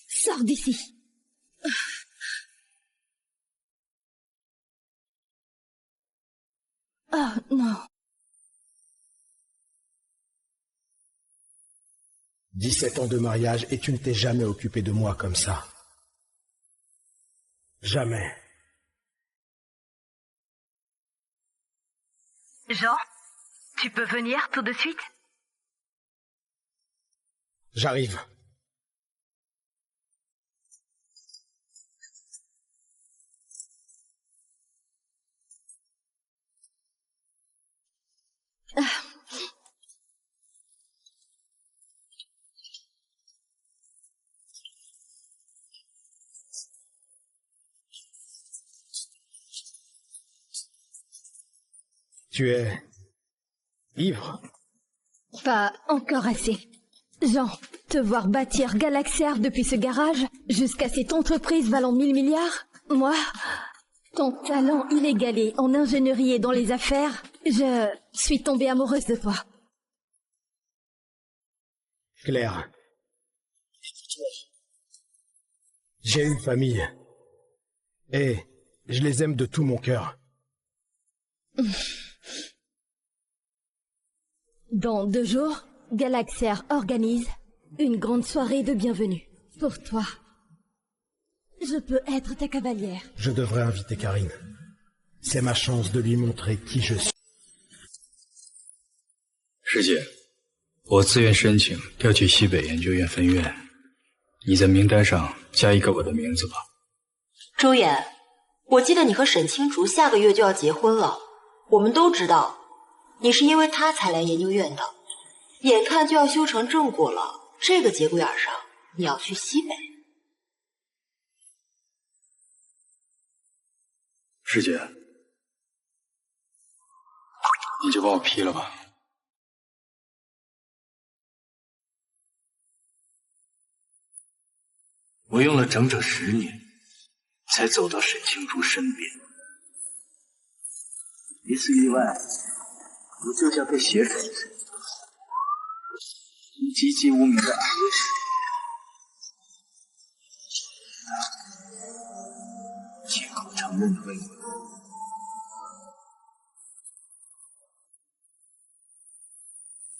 Sors d'ici. Oh non. 17 ans de mariage et tu ne t'es jamais occupé de moi comme ça. Jamais. Jean, tu peux venir tout de suite? J'arrive. Tu es ivre? Pas encore assez. Jean, te voir bâtir Galaxair depuis ce garage jusqu'à cette entreprise valant 1000 milliards, moi, ton talent inégalé en ingénierie et dans les affaires, je suis tombée amoureuse de toi. Claire, j'ai une famille et je les aime de tout mon cœur. Dans 2 jours, Galaxair organise une grande soirée de bienvenue pour toi. Je peux être ta cavalière. Je devrais inviter Karine. C'est ma chance de lui montrer qui je suis. 师姐，我自愿申请调去西北研究院分院，你在名单上加一个我的名字吧。周衍，我记得你和沈清竹下个月就要结婚了，我们都知道，你是因为他才来研究院的，眼看就要修成正果了，这个节骨眼上你要去西北。师姐，你就把我批了吧。我用了整整10年，才走到沈清竹身边。一次意外，我就像被血水似的，以籍籍无名的暗夜时，亲口承认的问我。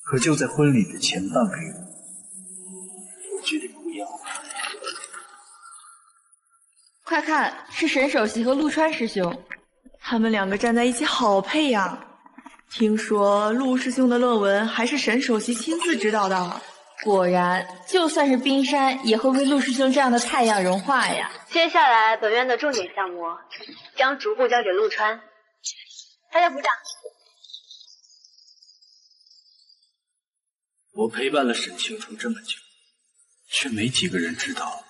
可就在婚礼的前半个月，我决定不要了。快看，是沈首席和陆川师兄，他们两个站在一起好配呀。听说陆师兄的论文还是沈首席亲自指导的。果然，就算是冰山，也会为陆师兄这样的太阳融化呀。接下来，本院的重点项目将逐步交给陆川，大家鼓掌。我陪伴了沈清楚这么久，却没几个人知道，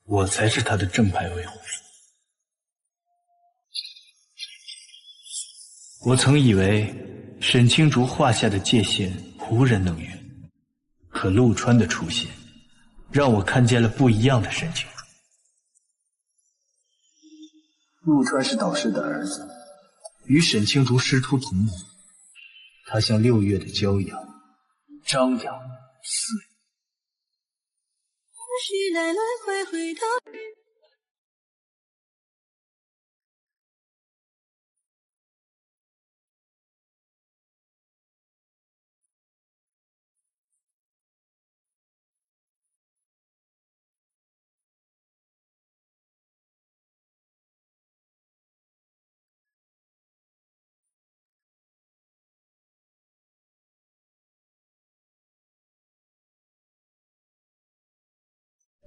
我才是他的正牌维护者。我曾以为沈清竹画下的界限无人能越，可陆川的出现，让我看见了不一样的沈清竹。陆川是导师的儿子，与沈清竹师徒同母，他像6月的骄阳，张扬肆意。来来回回的。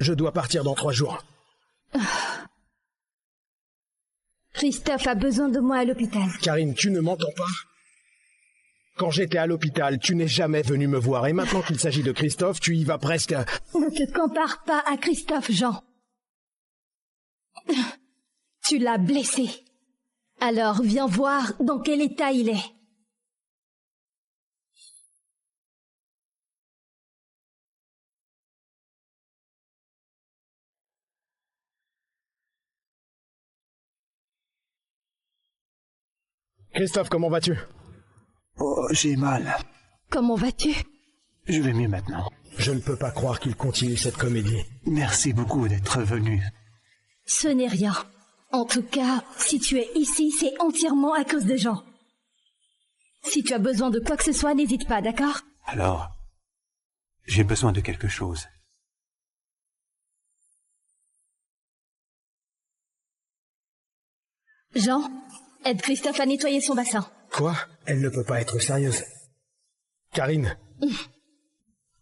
Je dois partir dans 3 jours. Christophe a besoin de moi à l'hôpital. Karine, tu ne m'entends pas? Quand j'étais à l'hôpital, tu n'es jamais venu me voir. Et maintenant qu'il s'agit de Christophe, tu y vas presque... Ne te compare pas à Christophe, Jean. Tu l'as blessé. Alors viens voir dans quel état il est. Christophe, comment vas-tu? Oh, j'ai mal. Comment vas-tu? Je vais mieux maintenant. Je ne peux pas croire qu'il continue cette comédie. Merci beaucoup d'être venu. Ce n'est rien. En tout cas, si tu es ici, c'est entièrement à cause de Jean. Si tu as besoin de quoi que ce soit, n'hésite pas, d'accord? Alors, j'ai besoin de quelque chose. Jean, aide Christophe à nettoyer son bassin. Quoi? Elle ne peut pas être sérieuse. Karine,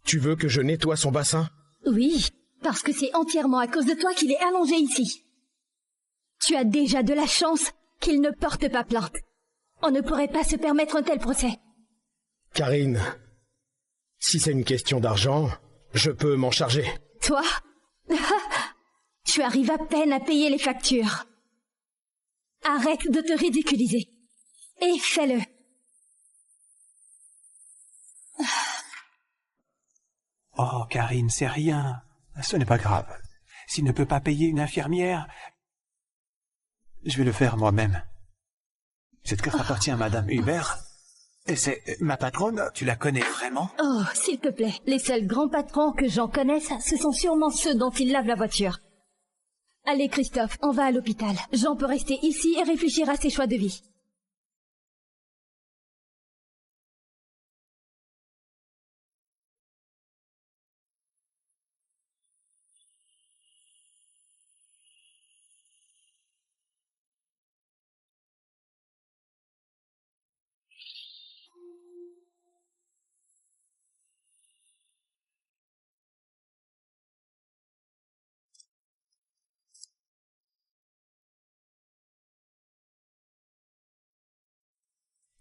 tu veux que je nettoie son bassin? Oui, parce que c'est entièrement à cause de toi qu'il est allongé ici. Tu as déjà de la chance qu'il ne porte pas plainte. On ne pourrait pas se permettre un tel procès. Karine, si c'est une question d'argent, je peux m'en charger. Toi? Tu arrives à peine à payer les factures. Arrête de te ridiculiser. Et fais-le. Oh, Karine, c'est rien. Ce n'est pas grave. S'il ne peut pas payer une infirmière, je vais le faire moi-même. Cette carte appartient à Madame Hubert. Et c'est ma patronne, tu la connais vraiment? Oh, s'il te plaît. Les seuls grands patrons que j'en connaisse, ce sont sûrement ceux dont il lave la voiture. Allez, Christophe, on va à l'hôpital. Jean peut rester ici et réfléchir à ses choix de vie.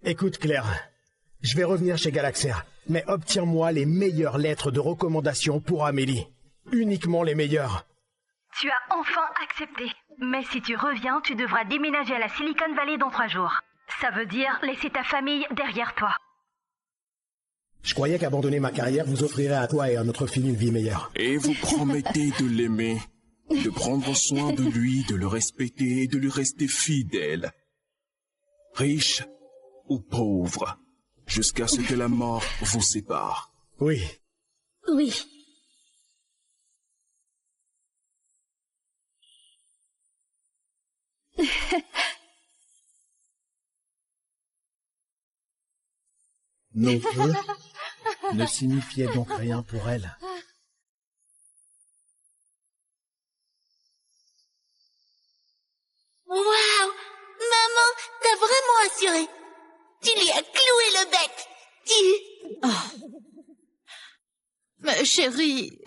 Écoute, Claire, je vais revenir chez Galaxer, mais obtiens-moi les meilleures lettres de recommandation pour Amélie. Uniquement les meilleures. Tu as enfin accepté. Mais si tu reviens, tu devras déménager à la Silicon Valley dans 3 jours. Ça veut dire laisser ta famille derrière toi. Je croyais qu'abandonner ma carrière vous offrirait à toi et à notre fille une vie meilleure. Et vous promettez de l'aimer, de prendre soin de lui, de le respecter et de lui rester fidèle. Riche ou pauvre, jusqu'à ce que la mort vous sépare. Oui. Oui. Nos vœux ne signifiait donc rien pour elle. Waouh! Maman, t'as vraiment assuré. Tu lui as cloué le bec. Mais chérie,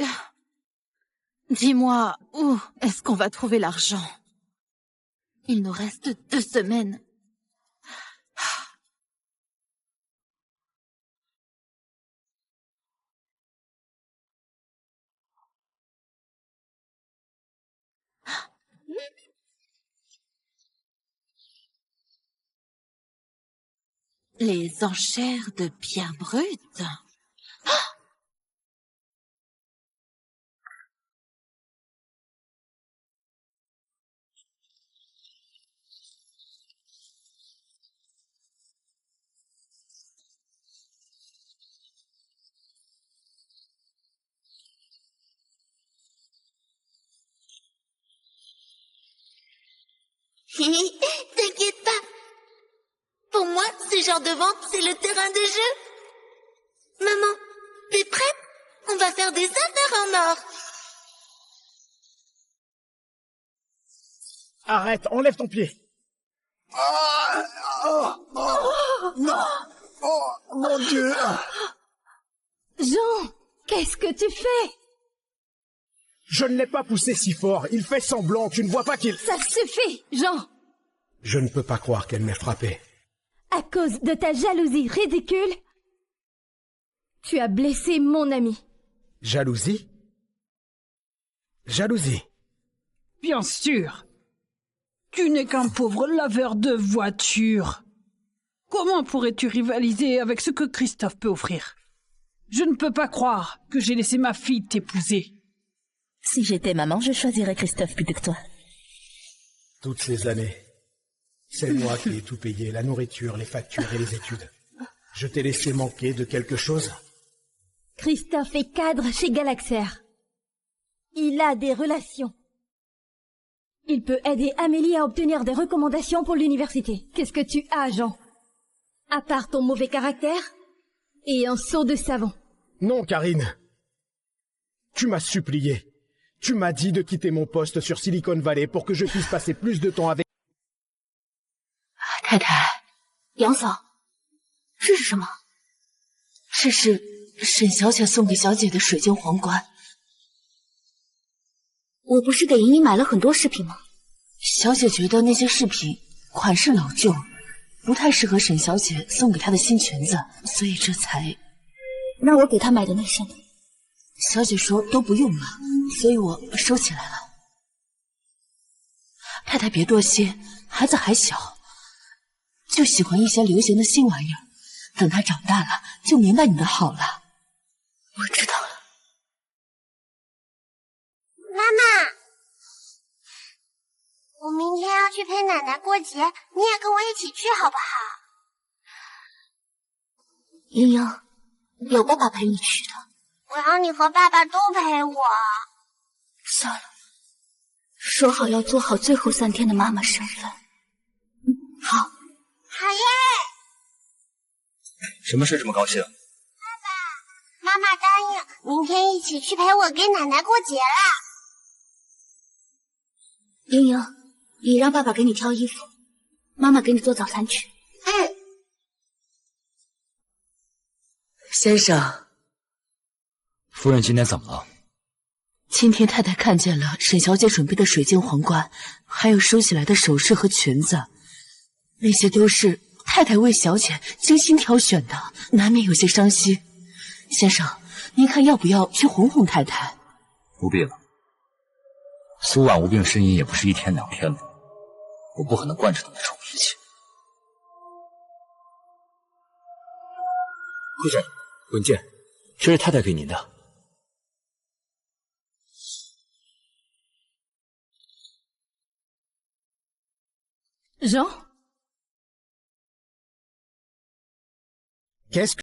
dis-moi, où est-ce qu'on va trouver l'argent? Il nous reste 2 semaines. Les enchères de pierres brutes. T'inquiète pas. Pour moi, ce genre de vente, c'est le terrain de jeu. Maman, t'es prête? On va faire des affaires en or. Arrête, enlève ton pied. Non. Oh, mon Dieu. Jean, qu'est-ce que tu fais? Je ne l'ai pas poussé si fort. Il fait semblant. Tu ne vois pas qu'il... Ça suffit, Jean. Je ne peux pas croire qu'elle m'ait frappé. À cause de ta jalousie ridicule, tu as blessé mon ami. Jalousie? Jalousie? Bien sûr. Tu n'es qu'un pauvre laveur de voitures. Comment pourrais-tu rivaliser avec ce que Christophe peut offrir? Je ne peux pas croire que j'ai laissé ma fille t'épouser. Si j'étais maman, je choisirais Christophe plutôt que toi. Toutes ces années, c'est moi qui ai tout payé, la nourriture, les factures et les études. Je t'ai laissé manquer de quelque chose? Christophe est cadre chez Galaxair. Il a des relations. Il peut aider Amélie à obtenir des recommandations pour l'université. Qu'est-ce que tu as, Jean? À part ton mauvais caractère et un seau de savon. Non, Karine. Tu m'as supplié. Tu m'as dit de quitter mon poste sur Silicon Valley pour que je puisse passer plus de temps avec... 太太，杨嫂，这是什么？这是沈小姐送给小姐的水晶皇冠。我不是给莹莹买了很多饰品吗？小姐觉得那些饰品款式老旧，不太适合沈小姐送给她的新裙子，所以这才……那我给她买的那身，小姐说都不用了，所以我收起来了。太太别多心，孩子还小。 就喜欢一些流行的新玩意儿，等他长大了就明白你的好了。我知道了。妈妈，我明天要去陪奶奶过节，你也跟我一起去好不好？莹莹，有爸爸陪你去的。我要你和爸爸都陪我。算了，说好要做好最后3天的妈妈身份。好。 好耶！什么事这么高兴？爸爸妈妈答应明天一起去陪我给奶奶过节了。莹莹，你让爸爸给你挑衣服，妈妈给你做早餐去。嗯。先生，夫人今天怎么了？今天太太看见了沈小姐准备的水晶皇冠，还有收起来的首饰和裙子。 那些都是太太为小姐精心挑选的，难免有些伤心。先生，您看要不要去哄哄太太？不必了。苏婉无病呻吟也不是1天2天的，我不可能惯着她那种脾气。会长，文件，这是太太给您的。Jean。 Qu'est-ce que